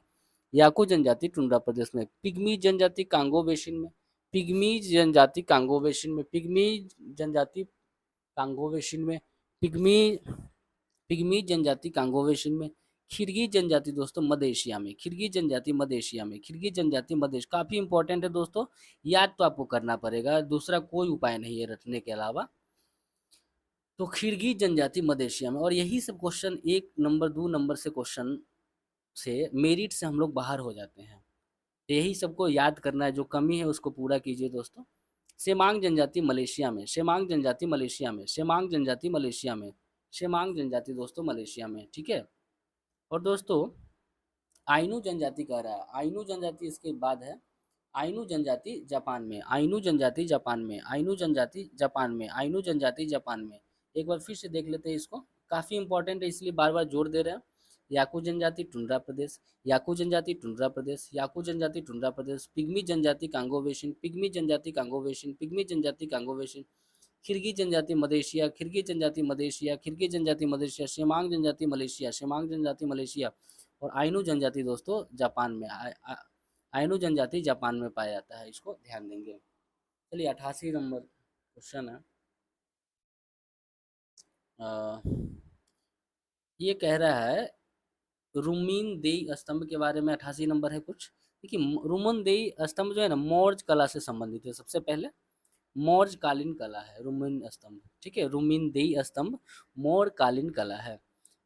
Speaker 1: याकू जनजाति टुंड्रा प्रदेश में, पिग्मी जनजाति कांगो बेसिन में, पिग्मी जनजाति कांगो बेसिन में, पिग्मी जनजाति कांगो बेसिन में, पिग्मी पिग्मी जनजाति कांगो बेसिन में, खिरगी जनजाति दोस्तों मध्य एशिया में, खिरगी जनजाति मध्य एशिया में, खिरगी जनजाति मध्य, काफी इंपॉर्टेंट है दोस्तों, याद तो आपको करना पड़ेगा, दूसरा कोई उपाय नहीं है रटने के अलावा। तो खिरगी जनजाति मध्य एशिया में, और यही सब क्वेश्चन 1 नंबर 2 नंबर से क्वेश्चन से मेरिट से हम लोग बाहर हो जाते हैं, तो यही सबको याद करना है, जो कमी है उसको पूरा कीजिए दोस्तों। सेमांग जनजाति मलेशिया में, सेमांग जनजाति मलेशिया में, सेमांग जनजाति मलेशिया में, सेमांग जनजाति दोस्तों मलेशिया में, ठीक है। और दोस्तों आइनू जनजाति कह रहा है, आइनू जनजाति इसके बाद है, आइनू जनजाति जापान में, आइनू जनजाति जापान में, आइनू जनजाति जापान में, आइनू जनजाति जापान में। एक बार फिर से देख लेते हैं इसको, काफ़ी इंपॉर्टेंट है इसलिए बार बार जोर दे रहे हैं। याकू जनजाति टुंड्रा प्रदेश, याकू जनजाति टुंड्रा प्रदेश, याकू जनजाति टुंड्रा प्रदेश, पिग्मी जनजाति कांगो बेसिन, पिग्मी जनजाति कांगो बेसिन, पिग्मी जनजाति कांगो बेसिन, खिरगी जनजाति मलेशिया, खिरगी जनजाति मलेशिया, खिरगी जनजाति मलेशिया, शेमांग जनजाति मलेशिया, शेमांग जनजाति मलेशिया, और आइनू जनजाति दोस्तों जापान में, आइनू जनजाति जापान में पाया जाता है, इसको ध्यान देंगे। चलिए 88 नंबर क्वेश्चन है, ये कह रहा है रुमीन देई स्तंभ के बारे में, 88 नंबर है कुछ। देखिए रुमन देई स्तंभ जो है ना मौर्य कला से संबंधित है, सबसे पहले मौर्य कालीन कला है रुमीन स्तंभ, ठीक है, रुमीन देई स्तंभ मौर्य कालीन कला है।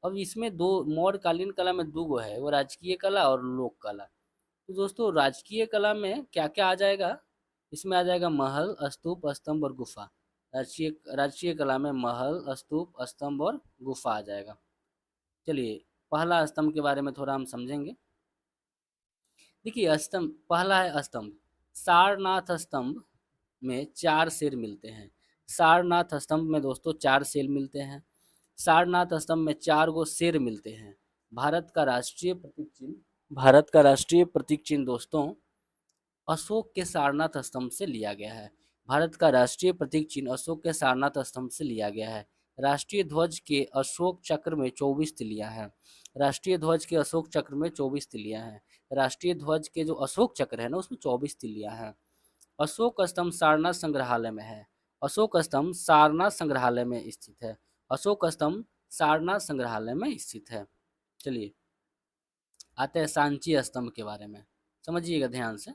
Speaker 1: अब इसमें दो मौर्य कालीन कला में दो गो है, वो राजकीय कला और लोक कला। तो दोस्तों राजकीय कला में क्या क्या आ जाएगा, इसमें आ जाएगा महल, स्तूप, स्तंभ और गुफा। राजकीय राजकीय कला में महल, स्तूप, स्तंभ और गुफा आ जाएगा। चलिए पहला स्तंभ के बारे में थोड़ा हम समझेंगे। देखिए स्तंभ, पहला है स्तंभ, सारनाथ स्तंभ में 4 शेर मिलते हैं, सारनाथ स्तंभ में दोस्तों 4 शेर मिलते हैं, सारनाथ स्तंभ में 4 गो शेर मिलते हैं। भारत का राष्ट्रीय प्रतीक चिन्ह, भारत का राष्ट्रीय प्रतीक चिन्ह दोस्तों अशोक के सारनाथ स्तंभ से लिया गया है। भारत का राष्ट्रीय प्रतीक चिन्ह अशोक के सारनाथ स्तंभ से लिया गया है। राष्ट्रीय ध्वज के अशोक चक्र में 24 तिलियां हैं, राष्ट्रीय ध्वज के अशोक चक्र में 24 तिलियां हैं, राष्ट्रीय ध्वज के जो अशोक चक्र है ना उसमें 24 तिलियां हैं। अशोक स्तंभ सारनाथ संग्रहालय में है, अशोक स्तंभ सारनाथ संग्रहालय में स्थित है, अशोक स्तंभ सारनाथ संग्रहालय में स्थित है। चलिए आते हैं सांची स्तंभ के बारे में, समझिएगा ध्यान से।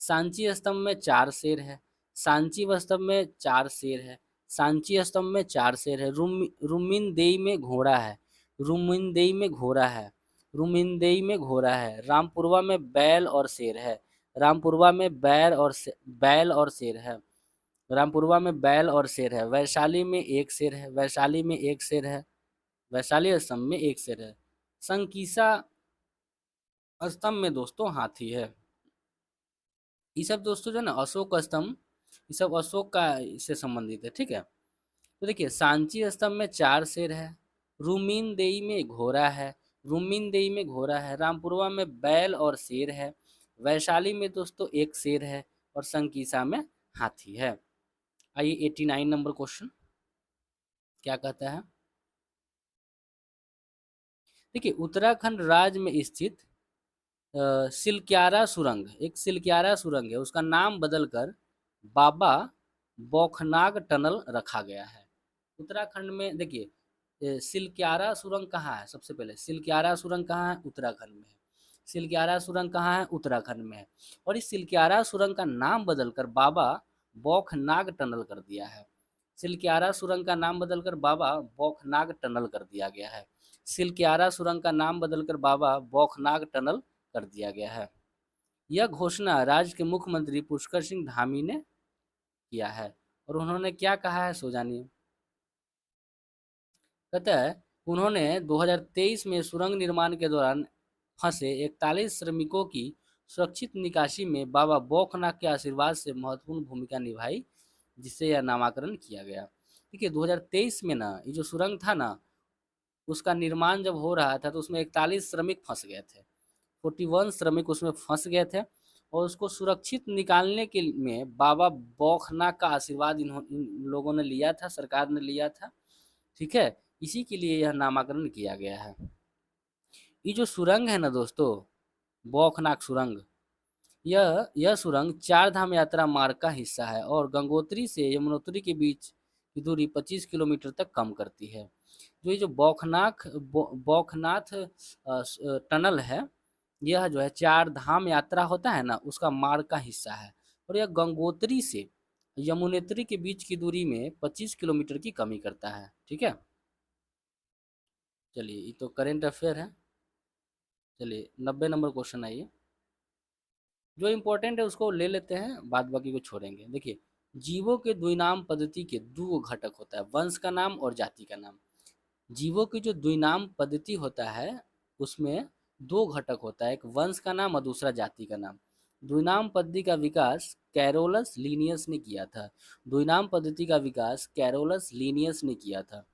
Speaker 1: सांची स्तंभ में 4 शेर है, सांची स्तंभ में 4 शेर है, सांची स्तंभ में 4 शेर है। रुमिनदेई में घोड़ा है, रुमिनदेई में घोड़ा है, रुमिनदेई में घोड़ा है। रामपुरवा में बैल और शेर है, रामपुरवा में बैल और शेर है, रामपुरवा में बैल और शेर है। वैशाली में 1 शेर है, वैशाली में 1 शेर है, वैशाली स्तंभ में 1 शेर है। संकीसा स्तंभ में दोस्तों हाथी है। ये सब दोस्तों जो है ना अशोक स्तंभ, ये सब अशोक का से संबंधित है, ठीक है। तो देखिए सांची स्तंभ में 4 शेर है, रुमिनदेई में घोड़ा है, रुमिनदेई में घोड़ा है, रामपुरवा में बैल और शेर है, वैशाली में दोस्तों 1 शेर है, और संकीसा में हाथी है। आइए 89 नंबर क्वेश्चन क्या कहता है। देखिए उत्तराखंड राज्य में स्थित सिलक्यारा सुरंग, एक सिलक्यारा सुरंग है, उसका नाम बदलकर बाबा बौखनाग टनल रखा गया है। उत्तराखंड में देखिए सिलक्यारा सुरंग कहाँ है, सबसे पहले सिलक्यारा सुरंग कहाँ है, उत्तराखंड में है। सिलक्यारा सुरंग कहाँ है, उत्तराखंड में है। और इस सिलक्यारा सुरंग का नाम बदलकर बाबा बौखनाग टनल कर दिया है। सिलक्यारा सुरंग का नाम बदलकर बाबा बौखनाग टनल कर दिया गया है। सिलक्यारा सुरंग का नाम बदलकर बाबा बौखनाग टनल कर दिया गया है। यह घोषणा राज्य के मुख्यमंत्री पुष्कर सिंह धामी ने किया है, और उन्होंने क्या कहा है सो जानिए। कहता है उन्होंने 2023 में सुरंग निर्माण के दौरान फंसे 41 श्रमिकों की सुरक्षित निकासी में बाबा बौखनाग के आशीर्वाद से महत्वपूर्ण भूमिका निभाई, जिससे यह नामकरण किया गया। देखिए 2023 में ना ये जो सुरंग था ना उसका निर्माण जब हो रहा था तो उसमें 41 श्रमिक फंस गए थे, 41 श्रमिक उसमें फंस गए थे, और उसको सुरक्षित निकालने के में बाबा बौखनाग का आशीर्वाद इन लोगों ने लिया था, सरकार ने लिया था। ठीक है, इसी के लिए यह नामाकरण किया गया है। ये जो सुरंग है ना दोस्तों, बौखनाक सुरंग, यह सुरंग चार धाम यात्रा मार्ग का हिस्सा है और गंगोत्री से यमुनोत्री के बीच की दूरी 25 किलोमीटर तक कम करती है। जो ये जो बौखनाथ टनल है, यह जो है चार धाम यात्रा होता है ना, उसका मार्ग का हिस्सा है और यह गंगोत्री से यमुनोत्री के बीच की दूरी में 25 किलोमीटर की कमी करता है। ठीक है, चलिए ये तो करेंट अफेयर है। चलिए 90 नंबर क्वेश्चन आइए। जो इम्पोर्टेंट है उसको ले लेते हैं, बाद बाकी को छोड़ेंगे। देखिए, जीवों के द्विनाम पद्धति के दो घटक होता है, वंश का नाम और जाति का नाम। जीवों की जो द्विनाम पद्धति होता है उसमें दो घटक होता है, एक वंश का नाम और दूसरा जाति का नाम। द्विनाम पद्धति का विकास कैरोलस लीनियस ने किया था। द्विनाम पद्धति का विकास कैरोलस लीनियस ने किया था।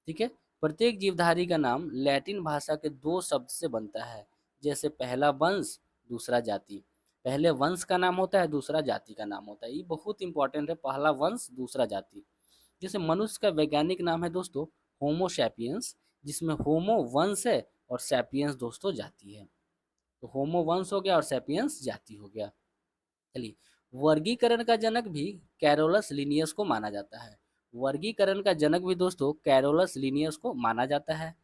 Speaker 1: ठीक है, प्रत्येक जीवधारी का नाम लैटिन भाषा के दो शब्द से बनता है, जैसे पहला वंश दूसरा जाति। पहले वंश का नाम होता है, दूसरा जाति का नाम होता है। ये बहुत इंपॉर्टेंट है, पहला वंश दूसरा जाति। जैसे मनुष्य का वैज्ञानिक नाम है दोस्तों होमो सैपियंस, जिसमें होमो वंश है और सैपियंस दोस्तों जाति है। तो होमो वंश हो गया और सैपियंस जाति हो गया। चलिए, वर्गीकरण का जनक भी कैरोलस लिनियस को माना जाता है। वर्गीकरण का जनक भी दोस्तों कैरोलस लिनियस को माना जाता है।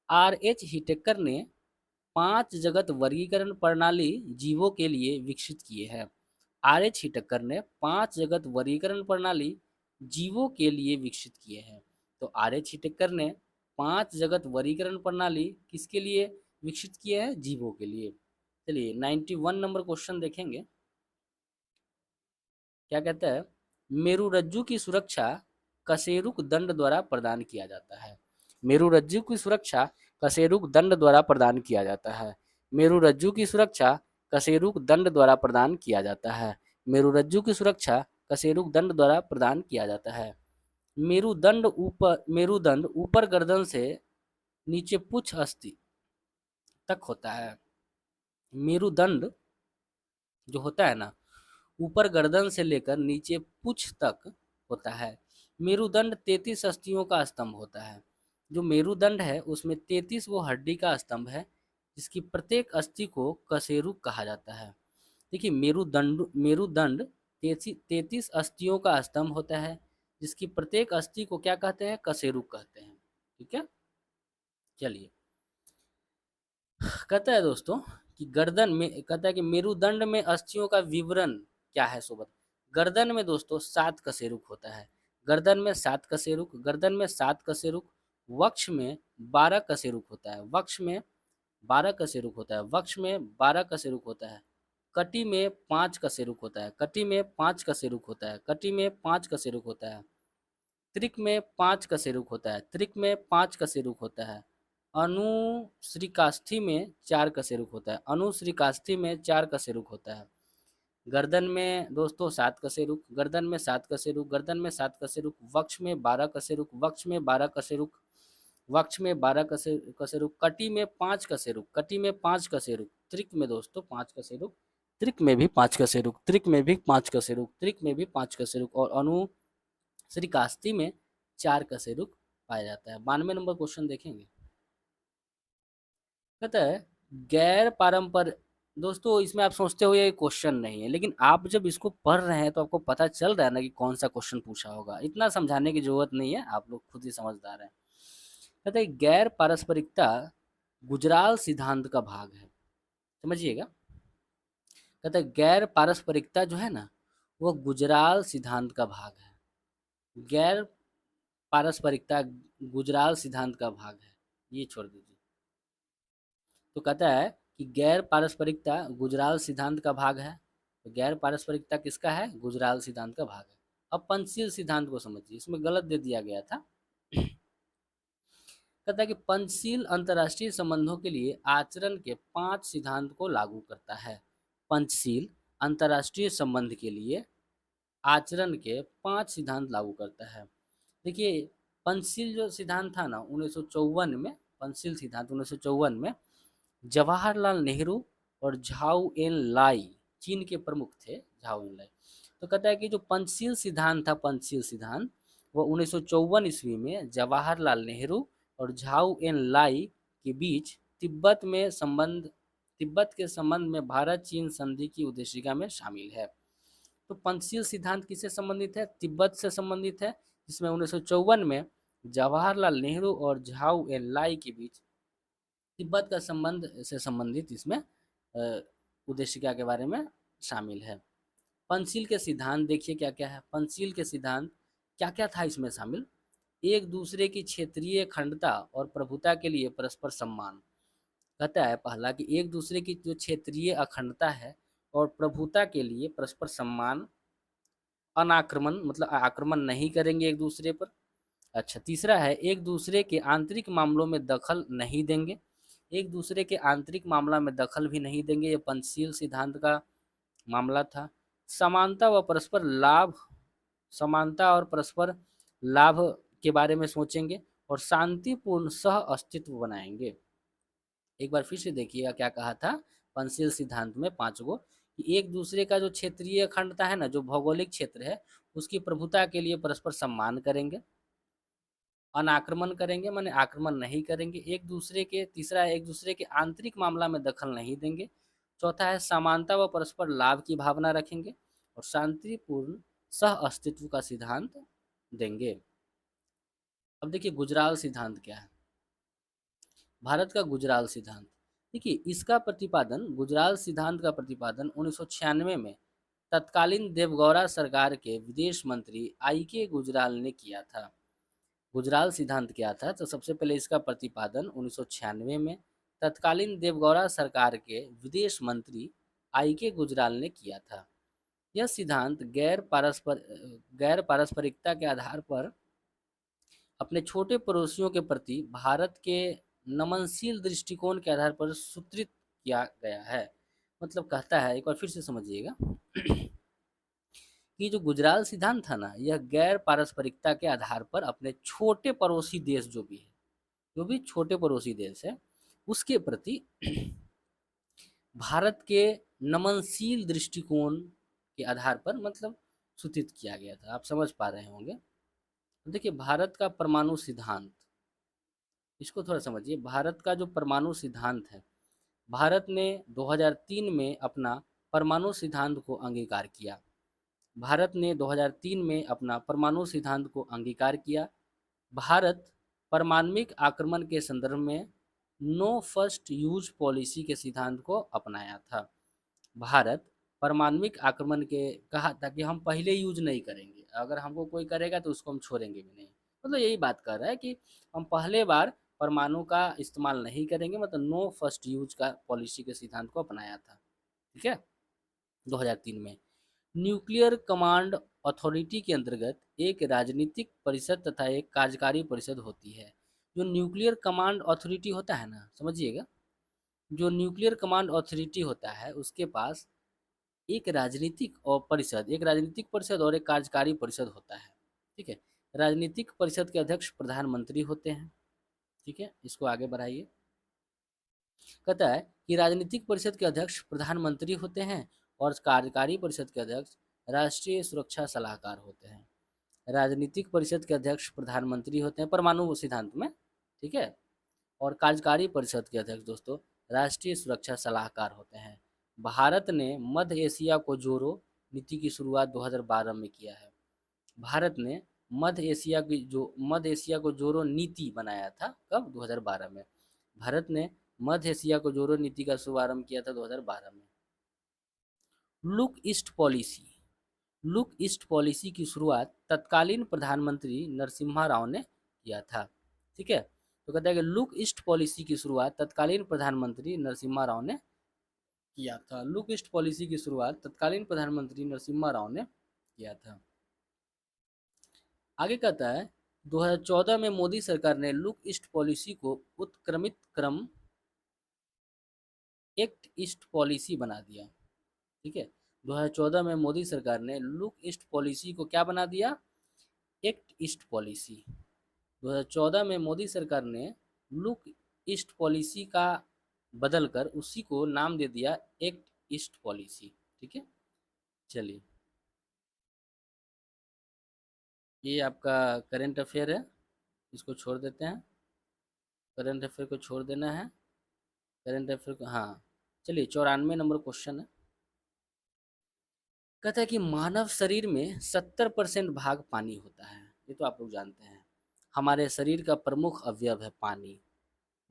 Speaker 1: आर एच हिटेकर ने 5 जगत वर्गीकरण प्रणाली जीवों के लिए विकसित किए हैं। आर एच हिटकर ने 5 जगत वर्गीकरण प्रणाली जीवों के लिए विकसित किए हैं। तो आर एच हिटकर ने 5 जगत वर्गीकरण प्रणाली किसके लिए विकसित किए हैं? जीवों के लिए। चलिए 91 नंबर क्वेश्चन देखेंगे। क्या कहता है? मेरुरज्जु की सुरक्षा कशेरुक दंड द्वारा प्रदान किया जाता है। मेरुरज्जु की सुरक्षा कशेरुक दंड द्वारा प्रदान किया जाता है। मेरुरज्जु की सुरक्षा कशेरुक दंड द्वारा प्रदान किया जाता है। मेरुरज्जु की सुरक्षा कशेरुक दंड द्वारा प्रदान किया जाता है। मेरुदंड ऊपर गर्दन से नीचे पुच्छ अस्थि तक होता है। मेरुदंड जो होता है ना, ऊपर गर्दन से लेकर नीचे पुच्छ तक होता है। मेरुदंड 33 अस्थियों का स्तंभ होता है। जो मेरुदंड है उसमें 33 वो हड्डी का स्तंभ है, जिसकी प्रत्येक अस्थि को कशेरुक कहा जाता है। देखिए, मेरुदंड 33 अस्थियों का स्तंभ होता है, जिसकी प्रत्येक अस्थि को क्या कहते हैं? कशेरुक कहते हैं। ठीक है, चलिए कहता है दोस्तों कि गर्दन में, कहता है कि मेरुदंड में अस्थियों का विवरण क्या है सोबत। गर्दन में दोस्तों 7 कशेरुक होता है। गर्दन में 7 कशेरुक, गर्दन में 7 कशेरुक। वक्ष में 12 कशेरुक होता है। वक्ष में 12 कशेरुक होता है। वक्ष में 12 कशेरुक होता है। कटी में 5 कशेरुक होता है। कटी में 5 कशेरुक होता है। कटी में 5 कशेरुक होता है। त्रिक में 5 कशेरुक होता है। त्रिक में 5 कशेरुक होता है। अनुश्रीकास्थी में 4 कशेरुक होता है। अनुश्रीकास्थी में 4 कशेरुक होता है। गर्दन में दोस्तों 7 कशेरुक, गर्दन में 7 कशेरुक, गर्दन में 7 कशेरुक। वक्ष में 12 कशेरुक, वक्ष में 12 कशेरुक, वक्ष में 12 कशेरुक। कटी में 5 कशेरुक, कटी में 5 कशेरुक। त्रिक में दोस्तों 5 कशेरुक, त्रिक में भी 5 कशेरुक, त्रिक में भी 5 कशेरुक, त्रिक में भी 5 कशेरुक और अनुश्रीकास्थी में 4 कशेरुक पाया जाता है। 92 नंबर क्वेश्चन देखेंगे। कहता है गैर पारंपरिक। दोस्तों इसमें आप सोचते हो ये क्वेश्चन नहीं है, लेकिन आप जब इसको पढ़ रहे हैं तो आपको पता चल रहा है ना कि कौन सा क्वेश्चन पूछा होगा। इतना समझाने की जरूरत नहीं है, आप लोग खुद ही समझदार हैं। कहता है गैर पारस्परिकता गुजराल सिद्धांत का भाग है। समझिएगा, कहता है गैर पारस्परिकता जो है ना, वो गुजराल सिद्धांत का भाग है। गैर पारस्परिकता गुजराल सिद्धांत का भाग है, ये छोड़ दीजिए। तो कहता है कि गैर पारस्परिकता गुजराल सिद्धांत का भाग है। तो गैर पारस्परिकता किसका है? गुजराल सिद्धांत का भाग है। अब पंचशील सिद्धांत को समझिए, इसमें गलत दे दिया गया था। कहता है कि पंचशील अंतर्राष्ट्रीय संबंधों के लिए आचरण के 5 सिद्धांत को लागू करता है। पंचशील अंतर्राष्ट्रीय संबंध के लिए आचरण के 5 सिद्धांत लागू करता है। देखिए, पंचशील जो सिद्धांत था ना 1954 में, पंचशील सिद्धांत 1954 में जवाहरलाल नेहरू और झाऊ एन लाई, चीन के प्रमुख थे झाऊ एन लाई। तो कहता है कि जो पंचशील सिद्धांत था, पंचशील सिद्धांत वह 1954 ईस्वी में जवाहरलाल नेहरू और झाऊ एन लाई के बीच तिब्बत के संबंध में भारत चीन संधि की उद्देशिका में शामिल है। तो पंचशील सिद्धांत किससे संबंधित है? तिब्बत से संबंधित है, जिसमें 1954 में जवाहरलाल नेहरू और झाऊ एन लाई के बीच तिब्बत का संबंध से संबंधित इसमें उद्देशिका के बारे में शामिल है। पंचशील के सिद्धांत देखिए क्या क्या है। पंचशील के सिद्धांत क्या क्या था इसमें शामिल? एक दूसरे की क्षेत्रीय अखंडता और प्रभुता के लिए परस्पर सम्मान। कहता है पहला कि एक दूसरे की जो क्षेत्रीय अखंडता है और प्रभुता के लिए परस्पर सम्मान, अनाक्रमण मतलब आक्रमण नहीं करेंगे एक दूसरे पर। अच्छा, तीसरा है एक दूसरे के आंतरिक मामलों में दखल नहीं देंगे। एक दूसरे के आंतरिक मामला में दखल भी नहीं देंगे, ये पंचशील सिद्धांत का मामला था। समानता व परस्पर लाभ, समानता और परस्पर लाभ के बारे में सोचेंगे और शांतिपूर्ण सह अस्तित्व बनाएंगे। एक बार फिर से देखिएगा क्या कहा था पंचशील सिद्धांत में 5 गो कि एक दूसरे का जो क्षेत्रीय अखंडता है ना, जो भौगोलिक क्षेत्र है, उसकी प्रभुता के लिए परस्पर सम्मान करेंगे, अनाक्रमण करेंगे माने आक्रमण नहीं करेंगे एक दूसरे के। तीसरा है एक दूसरे के आंतरिक मामला में दखल नहीं देंगे। चौथा है समानता व परस्पर लाभ की भावना रखेंगे और शांतिपूर्ण सह अस्तित्व का सिद्धांत देंगे। अब देखिए गुजराल सिद्धांत क्या है। भारत का गुजराल सिद्धांत, देखिए इसका प्रतिपादन, गुजराल सिद्धांत का प्रतिपादन 1996 में तत्कालीन देवगौड़ा सरकार के विदेश मंत्री आई के गुजराल ने किया था। गुजराल सिद्धांत क्या था? तो सबसे पहले इसका प्रतिपादन 1996 में तत्कालीन देवगौड़ा सरकार के विदेश मंत्री आई के गुजराल ने किया था। यह सिद्धांत गैर पारस्परिकता के आधार पर अपने छोटे पड़ोसियों के प्रति भारत के नमनशील दृष्टिकोण के आधार पर सूत्रित किया गया है। मतलब कहता है, एक बार फिर से समझिएगा कि जो गुजराल सिद्धांत था ना, यह गैर पारस्परिकता के आधार पर अपने छोटे पड़ोसी देश जो भी छोटे पड़ोसी देश है उसके प्रति भारत के नमनशील दृष्टिकोण के आधार पर मतलब सूचित किया गया था। आप समझ पा रहे होंगे। देखिए भारत का परमाणु सिद्धांत, इसको थोड़ा समझिए। भारत का जो परमाणु सिद्धांत है, भारत ने 2003 में अपना परमाणु सिद्धांत को अंगीकार किया। भारत ने 2003 में अपना परमाणु सिद्धांत को अंगीकार किया। भारत परमाणविक आक्रमण के संदर्भ में नो फर्स्ट यूज पॉलिसी के सिद्धांत को अपनाया था। भारत परमाणविक आक्रमण के कहा था कि हम पहले यूज नहीं करेंगे, अगर हमको कोई करेगा तो उसको हम छोड़ेंगे भी नहीं। मतलब यही बात कर रहा है कि हम पहले बार परमाणु का इस्तेमाल नहीं करेंगे, मतलब नो फर्स्ट यूज का पॉलिसी के सिद्धांत को अपनाया था। ठीक है, 2003 में। न्यूक्लियर कमांड अथॉरिटी के अंतर्गत एक राजनीतिक परिषद तथा एक कार्यकारी परिषद होती है। जो न्यूक्लियर कमांड अथॉरिटी होता है ना, समझिएगा, जो न्यूक्लियर कमांड अथॉरिटी होता है उसके पास एक राजनीतिक परिषद और एक कार्यकारी परिषद होता है। ठीक है, राजनीतिक परिषद के अध्यक्ष प्रधानमंत्री होते हैं। ठीक है, इसको आगे बढ़ाइए। कहता है कि राजनीतिक परिषद के अध्यक्ष प्रधानमंत्री होते हैं और कार्यकारी परिषद के अध्यक्ष राष्ट्रीय सुरक्षा सलाहकार होते हैं। राजनीतिक परिषद के अध्यक्ष प्रधानमंत्री होते हैं परमाणु सिद्धांत में। ठीक है, और कार्यकारी परिषद के अध्यक्ष दोस्तों राष्ट्रीय सुरक्षा सलाहकार होते हैं। भारत ने मध्य एशिया को जोड़ो नीति की शुरुआत 2012 में किया है। भारत ने मध्य एशिया को जोड़ो नीति बनाया था कब? 2012 में। भारत ने मध्य एशिया को जोड़ो नीति का शुभारंभ किया था 2012 में। लुक ईस्ट पॉलिसी की शुरुआत तत्कालीन प्रधानमंत्री नरसिम्हा राव ने किया था। ठीक है, तो कहता है कि लुक ईस्ट पॉलिसी की शुरुआत तत्कालीन प्रधानमंत्री नरसिम्हा राव ने किया था। लुक ईस्ट पॉलिसी की शुरुआत तत्कालीन प्रधानमंत्री नरसिम्हा राव ने किया था। आगे कहता है 2014 में मोदी सरकार ने लुक ईस्ट पॉलिसी को उत्क्रमित क्रम एक्ट ईस्ट पॉलिसी बना दिया। ठीक है, 2014 में मोदी सरकार ने लुक ईस्ट पॉलिसी को क्या बना दिया? Act east policy. 2014 में मोदी सरकार ने लुक ईस्ट पॉलिसी का बदलकर उसी को नाम दे दिया एक्ट ईस्ट पॉलिसी। ठीक है, चलिए ये आपका करंट अफेयर है, इसको छोड़ देते हैं, करंट अफेयर को छोड़ देना है, करंट अफेयर को, हाँ चलिए 94 नंबर क्वेश्चन है। कहता है कि मानव शरीर में 70% भाग पानी होता है, ये तो आप लोग जानते हैं। हमारे शरीर का प्रमुख अवयव है पानी।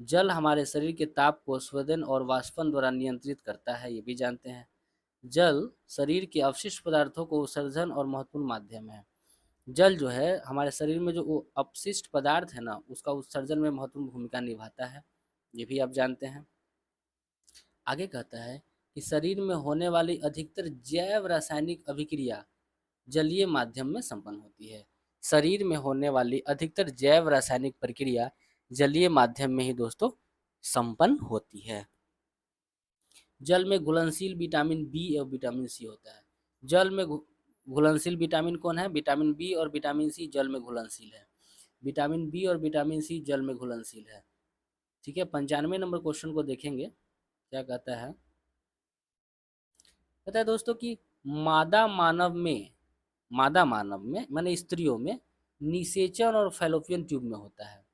Speaker 1: जल हमारे शरीर के ताप को स्वेदन और वाष्पन द्वारा नियंत्रित करता है, ये भी जानते हैं। जल शरीर के अवशिष्ट पदार्थों को उत्सर्जन और महत्वपूर्ण माध्यम है। जल जो है हमारे शरीर में जो वो अपशिष्ट पदार्थ है ना, उसका उत्सर्जन में महत्वपूर्ण भूमिका निभाता है, ये भी आप जानते हैं। आगे कहता है कि शरीर में होने वाली अधिकतर जैव रासायनिक अभिक्रिया जलीय माध्यम में संपन्न होती है। शरीर में होने वाली अधिकतर जैव रासायनिक प्रक्रिया जलीय माध्यम में ही दोस्तों संपन्न होती है। जल में घुलनशील विटामिन बी और विटामिन सी होता है। जल में घुलनशील विटामिन कौन है? विटामिन बी और विटामिन सी जल में घुलनशील है। विटामिन बी और विटामिन सी जल में घुलनशील है। ठीक है, 95 नंबर क्वेश्चन को देखेंगे क्या कहता है। कहता है दोस्तों कि मादा मानव में माने स्त्रियों में निषेचन और फैलोपियन ट्यूब में होता है।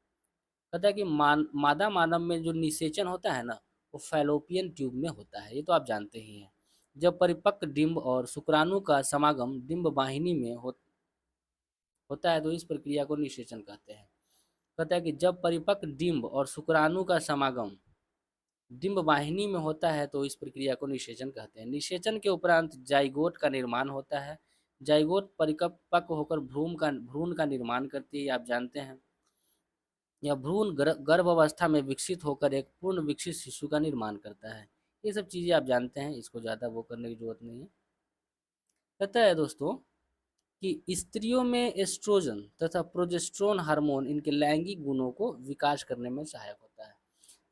Speaker 1: कहता है कि मादा मानव में जो निषेचन होता है ना, वो फैलोपियन ट्यूब में होता है, ये तो आप जानते ही हैं। जब परिपक्व डिंब और शुक्राणु का समागम डिंब वाहिनी में होता है तो इस प्रक्रिया को निषेचन कहते हैं। कहता है कि जब परिपक्व डिंब और शुक्राणु का समागम डिंब वाहिनी में होता है तो इस प्रक्रिया को निषेचन कहते हैं। निषेचन के उपरांत जाइगोट का निर्माण होता है। जाइगोट परिपक्व होकर भ्रूण का निर्माण करती है, आप जानते हैं। यह भ्रूण गर्भ अवस्था में विकसित होकर एक पूर्ण विकसित शिशु का निर्माण करता है। ये सब चीज़ें आप जानते हैं, इसको ज़्यादा वो करने की जरूरत नहीं है। कहता है दोस्तों कि स्त्रियों में एस्ट्रोजन तथा प्रोजेस्टेरोन हार्मोन इनके लैंगिक गुणों को विकास करने में सहायक होता है।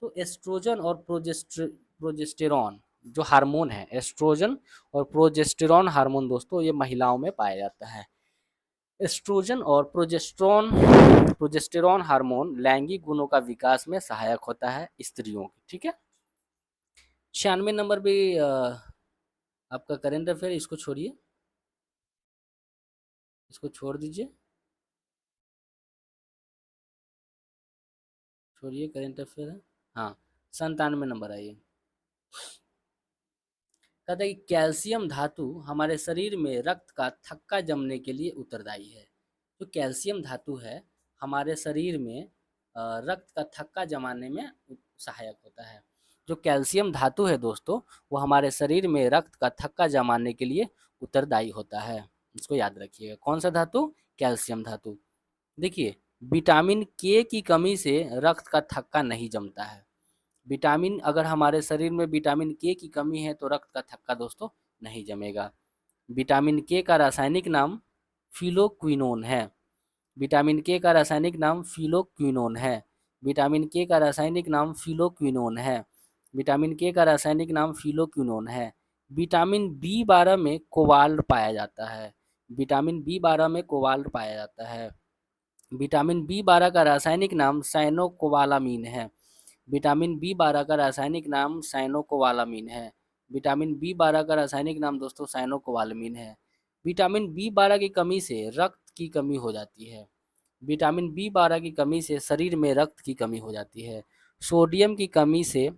Speaker 1: तो एस्ट्रोजन और प्रोजेस्टेरॉन जो हार्मोन है, एस्ट्रोजन और प्रोजेस्टेरॉन हार्मोन दोस्तों ये महिलाओं में पाया जाता है। एस्ट्रोजन और प्रोजेस्टेरॉन हार्मोन लैंगिक गुणों का विकास में सहायक होता है स्त्रियों की। ठीक है, 96 नंबर भी आपका करेंट अफेयर, इसको छोड़िए, इसको छोड़ दीजिए, छोड़िए करेंट अफेयर है। हाँ, 97 नंबर आइए। कहता है कि कैल्शियम धातु हमारे शरीर में रक्त का थक्का जमने के लिए उत्तरदायी है। जो कैल्शियम धातु है हमारे शरीर में रक्त का थक्का जमाने में सहायक होता है। जो कैल्शियम धातु है दोस्तों वो हमारे शरीर में रक्त का थक्का जमाने के लिए उत्तरदायी होता है, इसको याद रखिएगा। कौन सा धातु? कैल्शियम धातु। देखिए, विटामिन के की कमी से रक्त का थक्का नहीं जमता है। विटामिन अगर हमारे शरीर में विटामिन के की कमी है तो रक्त का थक्का दोस्तों नहीं जमेगा। विटामिन के का रासायनिक नाम फिलोक्विनोन है। विटामिन के का रासायनिक नाम फिलोक्विनोन है। विटामिन के का रासायनिक नाम फिलोक्विनोन है। विटामिन के का रासायनिक नाम फिलोक्विनोन है। विटामिन बी 12 में कोबाल्ट पाया जाता है। विटामिन बी 12 में कोबाल्ट पाया जाता है। विटामिन बी 12 का रासायनिक नाम साइनोकोबालामीन है। विटामिन बी 12 का रासायनिक नाम साइनोकोबालामीन है। विटामिन बी 12 का रासायनिक नाम दोस्तों साइनोकोबालामीन है। विटामिन बी 12 की कमी से रक्त की कमी हो जाती है। विटामिन बी 12 की कमी से शरीर में रक्त की कमी हो जाती है। सोडियम की कमी से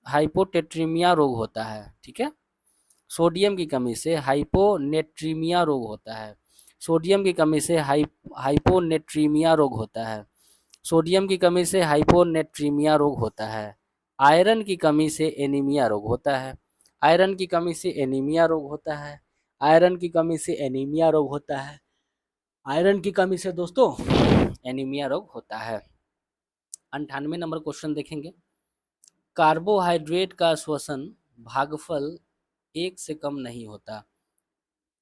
Speaker 1: हाइपोटेट्रीमिया रोग होता है। ठीक है, सोडियम की कमी से हाइपोनेट्रीमिया रोग होता है। सोडियम की कमी से हाइपोनेट्रीमिया रोग होता है। सोडियम की कमी से हाइपोनेट्रीमिया रोग होता है। आयरन की कमी से एनीमिया रोग होता है। आयरन की कमी से एनीमिया रोग होता है। आयरन की कमी से एनीमिया रोग होता है। आयरन की कमी से दोस्तों एनीमिया रोग होता है। 98 नंबर क्वेश्चन देखेंगे। कार्बोहाइड्रेट का श्वसन भागफल 1 से कम नहीं होता।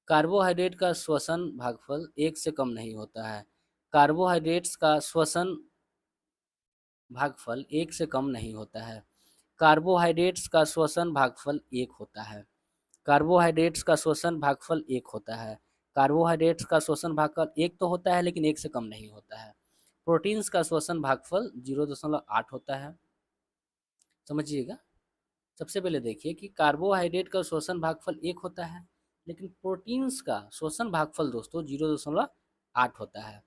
Speaker 1: कार्बोहाइड्रेट का श्वसन भागफल 1 से कम नहीं होता है। कार्बोहाइड्रेट्स का श्वसन भागफल 1 से कम नहीं होता है। कार्बोहाइड्रेट्स का श्वसन भागफल 1 होता है। कार्बोहाइड्रेट्स का श्वसन भागफल 1 होता है। कार्बोहाइड्रेट्स का श्वसन भागफल 1 तो होता है लेकिन 1 से कम नहीं होता है। प्रोटीन्स का श्वसन भागफल 0.8 होता है। समझिएगा, सबसे पहले देखिए कि कार्बोहाइड्रेट का श्वसन भागफल 1 होता है, लेकिन प्रोटीन्स का शोषण भागफल दोस्तों 0.8 होता है।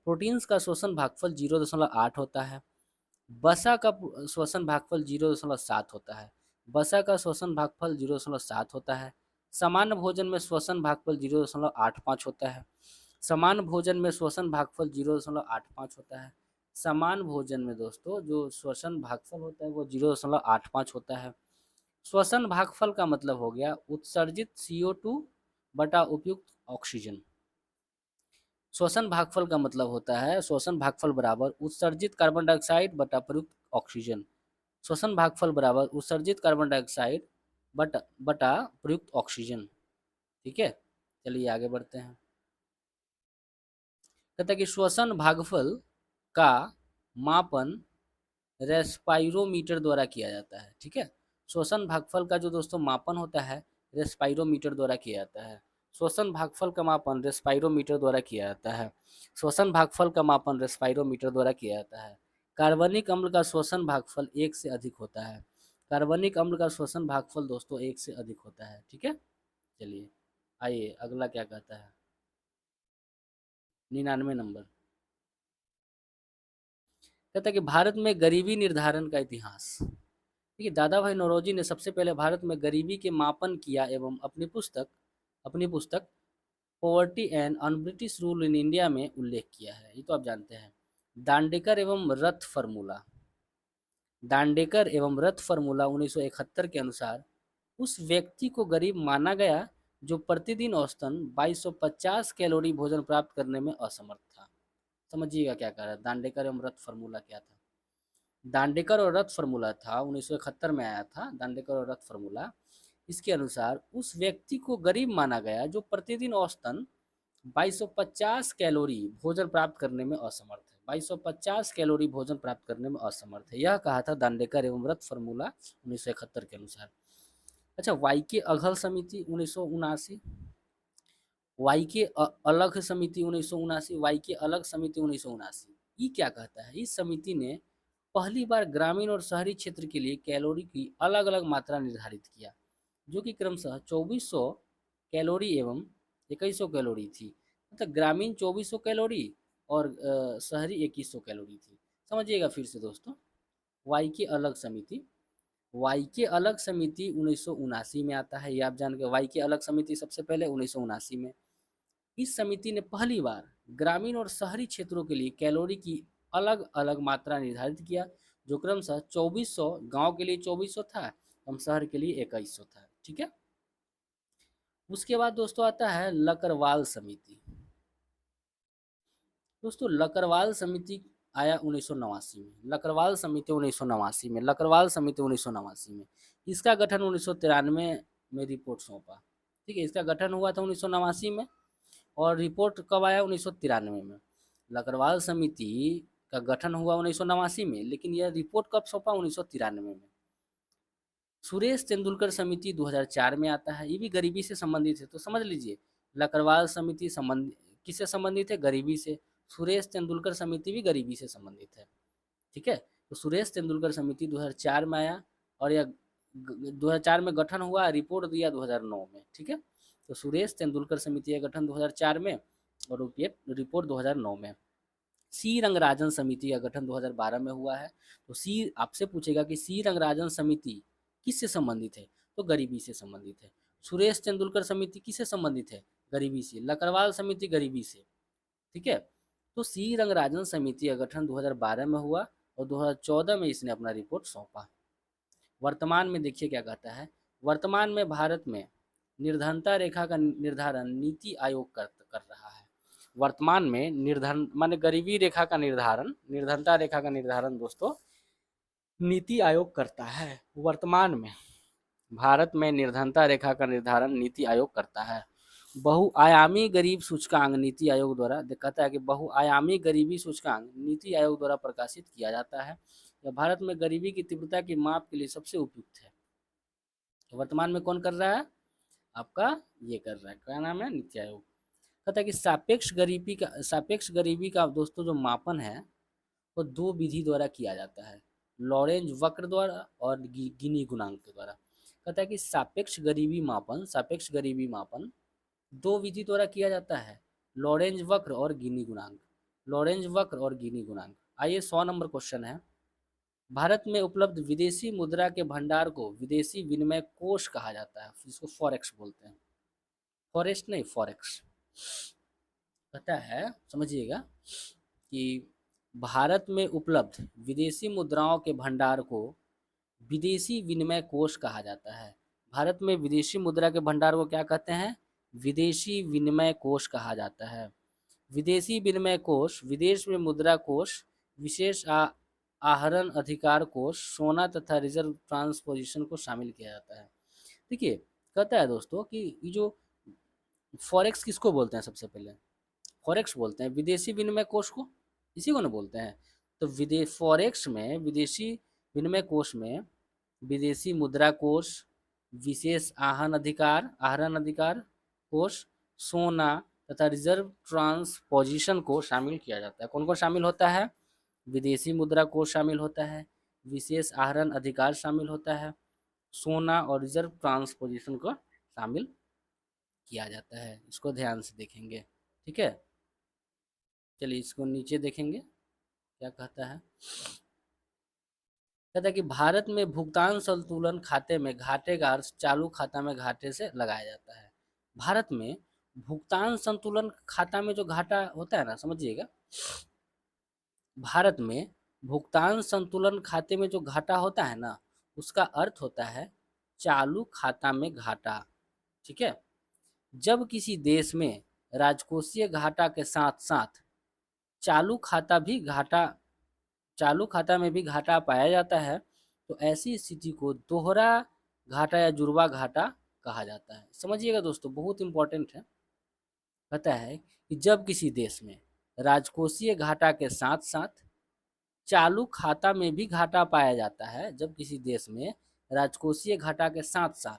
Speaker 1: प्रोटीन्स का शोषण भागफल 0.8 होता है। वसा का श्वसन भागफल 0.7 होता है। वसा का श्वसन भागफल 0.7 होता है। सामान्य भोजन में श्वसन भागफल 0.85 होता है। समान भोजन में श्वसन भागफल 0.85 होता है। समान भोजन में दोस्तों जो श्वसन भागफल होता है वो 0.85 होता है। श्वसन भागफल का मतलब हो गया उत्सर्जित CO2 बटा उपयुक्त ऑक्सीजन। श्वसन भागफल का मतलब होता है श्वसन भागफल बराबर उत्सर्जित कार्बन डाइऑक्साइड बटा प्रयुक्त ऑक्सीजन। श्वसन भागफल बराबर उत्सर्जित कार्बन डाइऑक्साइड बटा बटा प्रयुक्त ऑक्सीजन। ठीक है, चलिए आगे बढ़ते हैं। कहता है कि श्वसन भागफल का मापन रेस्पायरोमीटर द्वारा किया जाता है। ठीक है, श्वसन भागफल का जो दोस्तों मापन होता है रेस्पायरोमीटर द्वारा किया जाता है। श्वसन भागफल का मापन रेस्पायरोमीटर द्वारा किया जाता है। श्वसन भागफल का मापन रेस्पायरोमीटर द्वारा किया जाता है। कार्बनिक अम्ल का श्वसन भागफल 1 से अधिक होता है। कार्बनिक अम्ल का श्वसन भागफल दोस्तों 1 से अधिक होता है। ठीक है, चलिए आइए अगला क्या कहता है। 99 नंबर कहता है कि भारत में गरीबी निर्धारण का इतिहास। देखिए दादा भाई नौरोजी ने सबसे पहले भारत में गरीबी के मापन किया एवं अपनी पुस्तक poverty and un British rule in India में उल्लेख किया है। ये तो आप जानते हैं। दांडेकर एवं रथ फार्मूला दांडेकर एवं रथ फार्मूला 1971 के अनुसार उस व्यक्ति को गरीब माना गया जो प्रतिदिन औसतन 2250 कैलोरी भोजन प्राप्त करने में असमर्थ था। समझिएगा क्या कह रहा है दांडेकर एवं रथ फार्मूला क्या था। दांडेकर और रथ फार्मूला था 1971 में आया था दांडेकर और रथ फार्मूला। इसके अनुसार उस व्यक्ति को गरीब माना गया जो प्रतिदिन औसतन 2250 कैलोरी भोजन प्राप्त करने में असमर्थ है। 2250 कैलोरी भोजन प्राप्त करने में असमर्थ है, यह कहा था दांडेकर एवं रथ फार्मूला 1971 के अनुसार। अच्छा, वाई के अघल समिति 1979, वाई के अलग समिति 1979, वाई के अलग समिति 1979, ये क्या कहता है। इस समिति ने पहली बार ग्रामीण और शहरी क्षेत्र के लिए कैलोरी की अलग अलग मात्रा निर्धारित किया जो कि क्रमशः 2400 कैलोरी एवं 2100 कैलोरी थी। मतलब ग्रामीण 2400 कैलोरी और शहरी 2100 कैलोरी थी। समझिएगा फिर से दोस्तों, वाई की अलग समिति, वाई के अलग समिति 1979 में आता है। ये आप जान के वाई की अलग समिति सबसे पहले 1979 में। इस समिति ने पहली बार ग्रामीण और शहरी क्षेत्रों के लिए कैलोरी की अलग अलग मात्रा निर्धारित किया जो क्रमशः 2400 गांव के लिए 2400 था एवं शहर के लिए 2100 था। ठीक है, उसके बाद दोस्तों आता है लकरवाल समिति। दोस्तों लकरवाल समिति आया 1989 में। लकरवाल समिति 1989 में, लकरवाल समिति 1989 में। इसका गठन 1993 में रिपोर्ट सौंपा। ठीक है, इसका गठन हुआ था 1989 में और रिपोर्ट कब आया 1993 में। लकरवाल समिति का गठन हुआ 1989 में लेकिन यह रिपोर्ट कब सौंपा 1993 में। सुरेश तेंदुलकर समिति 2004 में आता है। ये भी गरीबी से संबंधित है, तो समझ लीजिए लकरवाल समिति संबंध किससे संबंधित है, गरीबी से। सुरेश तेंदुलकर समिति भी गरीबी से संबंधित है। ठीक है, तो सुरेश तेंदुलकर समिति 2004 में आया और यह 2004 में गठन हुआ, रिपोर्ट दिया 2009 में। ठीक है, तो सुरेश तेंदुलकर समिति का गठन 2004 में और रिपोर्ट 2009 में। सी रंगराजन समिति का गठन 2012 में हुआ है। तो सी आपसे पूछेगा कि सी रंगराजन समिति किससे संबंधित है, तो गरीबी से संबंधित है। सुरेश तेंदुलकर समिति किससे संबंधित है, गरीबी से। लकरवाल समिति गरीबी से। ठीक है, तो सी रंगराजन समिति का गठन 2012 में हुआ और 2014 में इसने अपना रिपोर्ट सौंपा। वर्तमान में देखिए क्या कहता है। वर्तमान में भारत में निर्धनता रेखा का निर्धारण नीति आयोग कर रहा है। वर्तमान में निर्धन माने गरीबी रेखा का निर्धारण, निर्धनता रेखा का निर्धारण दोस्तों नीति आयोग करता है। वर्तमान में भारत में निर्धनता रेखा का निर्धारण नीति आयोग करता है। बहुआयामी गरीब सूचकांक नीति आयोग द्वारा कहता है कि बहुआयामी गरीबी सूचकांक नीति आयोग द्वारा प्रकाशित किया जाता है। यह भारत में गरीबी की तीव्रता की माप के लिए सबसे उपयुक्त है। तो वर्तमान में कौन कर रहा है, आपका ये कर रहा है, क्या नाम है, नीति आयोग। कहता है कि सापेक्ष गरीबी का दोस्तों जो मापन है वो दो विधि द्वारा किया जाता है, लॉरेंज वक्र द्वारा और गिनी गुणांक के द्वारा। कहता है कि सापेक्ष गरीबी मापन दो विधि द्वारा किया जाता है, लॉरेंज वक्र और गिनी गुणांक। लॉरेंज वक्र और गिनी गुणांक। आइए 100 नंबर क्वेश्चन है, भारत में उपलब्ध विदेशी मुद्रा के भंडार को विदेशी विनिमय कोष कहा जाता है, जिसको फॉरेक्स बोलते हैं। फॉरेस्ट नहीं, फॉरेक्स। पता है, समझिएगा कि भारत में उपलब्ध विदेशी मुद्राओं के भंडार को विदेशी विनिमय कोष कहा जाता है। भारत में विदेशी मुद्रा के भंडार को क्या कहते हैं? विदेशी विनिमय कोष कहा जाता है। विदेशी विनिमय कोष विदेश में मुद्रा कोष, विशेष आहरण अधिकार कोष, सोना तथा रिजर्व ट्रांसपोजिशन को शामिल किया जाता है। देखिए, कहता है दोस्तों कि ये जो फॉरेक्स किसको बोलते हैं? सबसे पहले फॉरेक्स बोलते हैं विदेशी विनिमय कोष को, इसी को ना बोलते हैं। तो फॉरेक्स में, विदेशी विनिमय कोष में विदेशी मुद्रा कोष, विशेष आहरण अधिकार कोष, सोना तथा रिजर्व ट्रांसपोजिशन को शामिल किया जाता है। कौन कौन शामिल होता है? विदेशी मुद्रा कोष शामिल होता है, विशेष आहरण अधिकार शामिल होता है, सोना और रिजर्व ट्रांसपोजिशन को शामिल किया जाता है। इसको ध्यान से देखेंगे, ठीक है। चलिए इसको नीचे देखेंगे क्या कहता है। कहता है कि भारत में भुगतान संतुलन खाते में घाटे का अर्थ चालू खाता में घाटे से लगाया जाता है। भारत में भुगतान संतुलन खाता में जो घाटा होता है ना, समझिएगा, भारत में भुगतान संतुलन खाते में जो घाटा होता है ना, उसका अर्थ होता है चालू खाता में घाटा, ठीक है। जब किसी देश में राजकोषीय घाटा के साथ साथ चालू खाता में भी घाटा पाया जाता है, तो ऐसी स्थिति को दोहरा घाटा या जुड़वा घाटा कहा जाता है। समझिएगा दोस्तों, बहुत इंपॉर्टेंट है। पता है कि जब किसी देश में राजकोषीय घाटा के साथ साथ चालू खाता में भी घाटा पाया जाता है, जब किसी देश में राजकोषीय घाटा के साथ साथ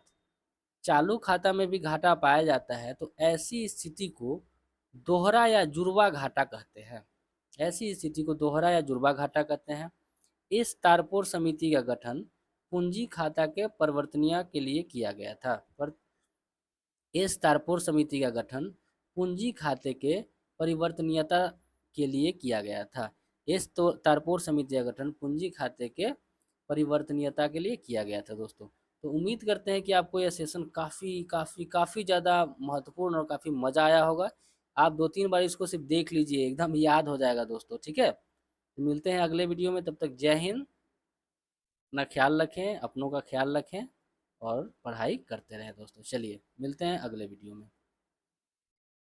Speaker 1: चालू खाता में भी घाटा पाया जाता है, तो ऐसी स्थिति को दोहरा या जुड़वा घाटा कहते हैं। ऐसी स्थिति को दोहरा या जुड़वा घाटा कहते हैं। इस तारपोर समिति का गठन पूंजी खाता के परिवर्तनीय के लिए किया गया था। इस तारपोर समिति का गठन पूंजी खाते के परिवर्तनीयता के लिए किया गया था। इस तारपोर समिति का गठन पूंजी खाते के परिवर्तनीयता के लिए किया गया था दोस्तों। तो उम्मीद करते हैं कि आपको यह सेशन काफ़ी ज़्यादा महत्वपूर्ण और काफ़ी मज़ा आया होगा। आप 2-3 बार इसको सिर्फ देख लीजिए, एकदम याद हो जाएगा दोस्तों, ठीक है। तो मिलते हैं अगले वीडियो में, तब तक जय हिंद। अपना ख्याल रखें, अपनों का ख्याल रखें और पढ़ाई करते रहें दोस्तों। चलिए मिलते हैं अगले वीडियो में।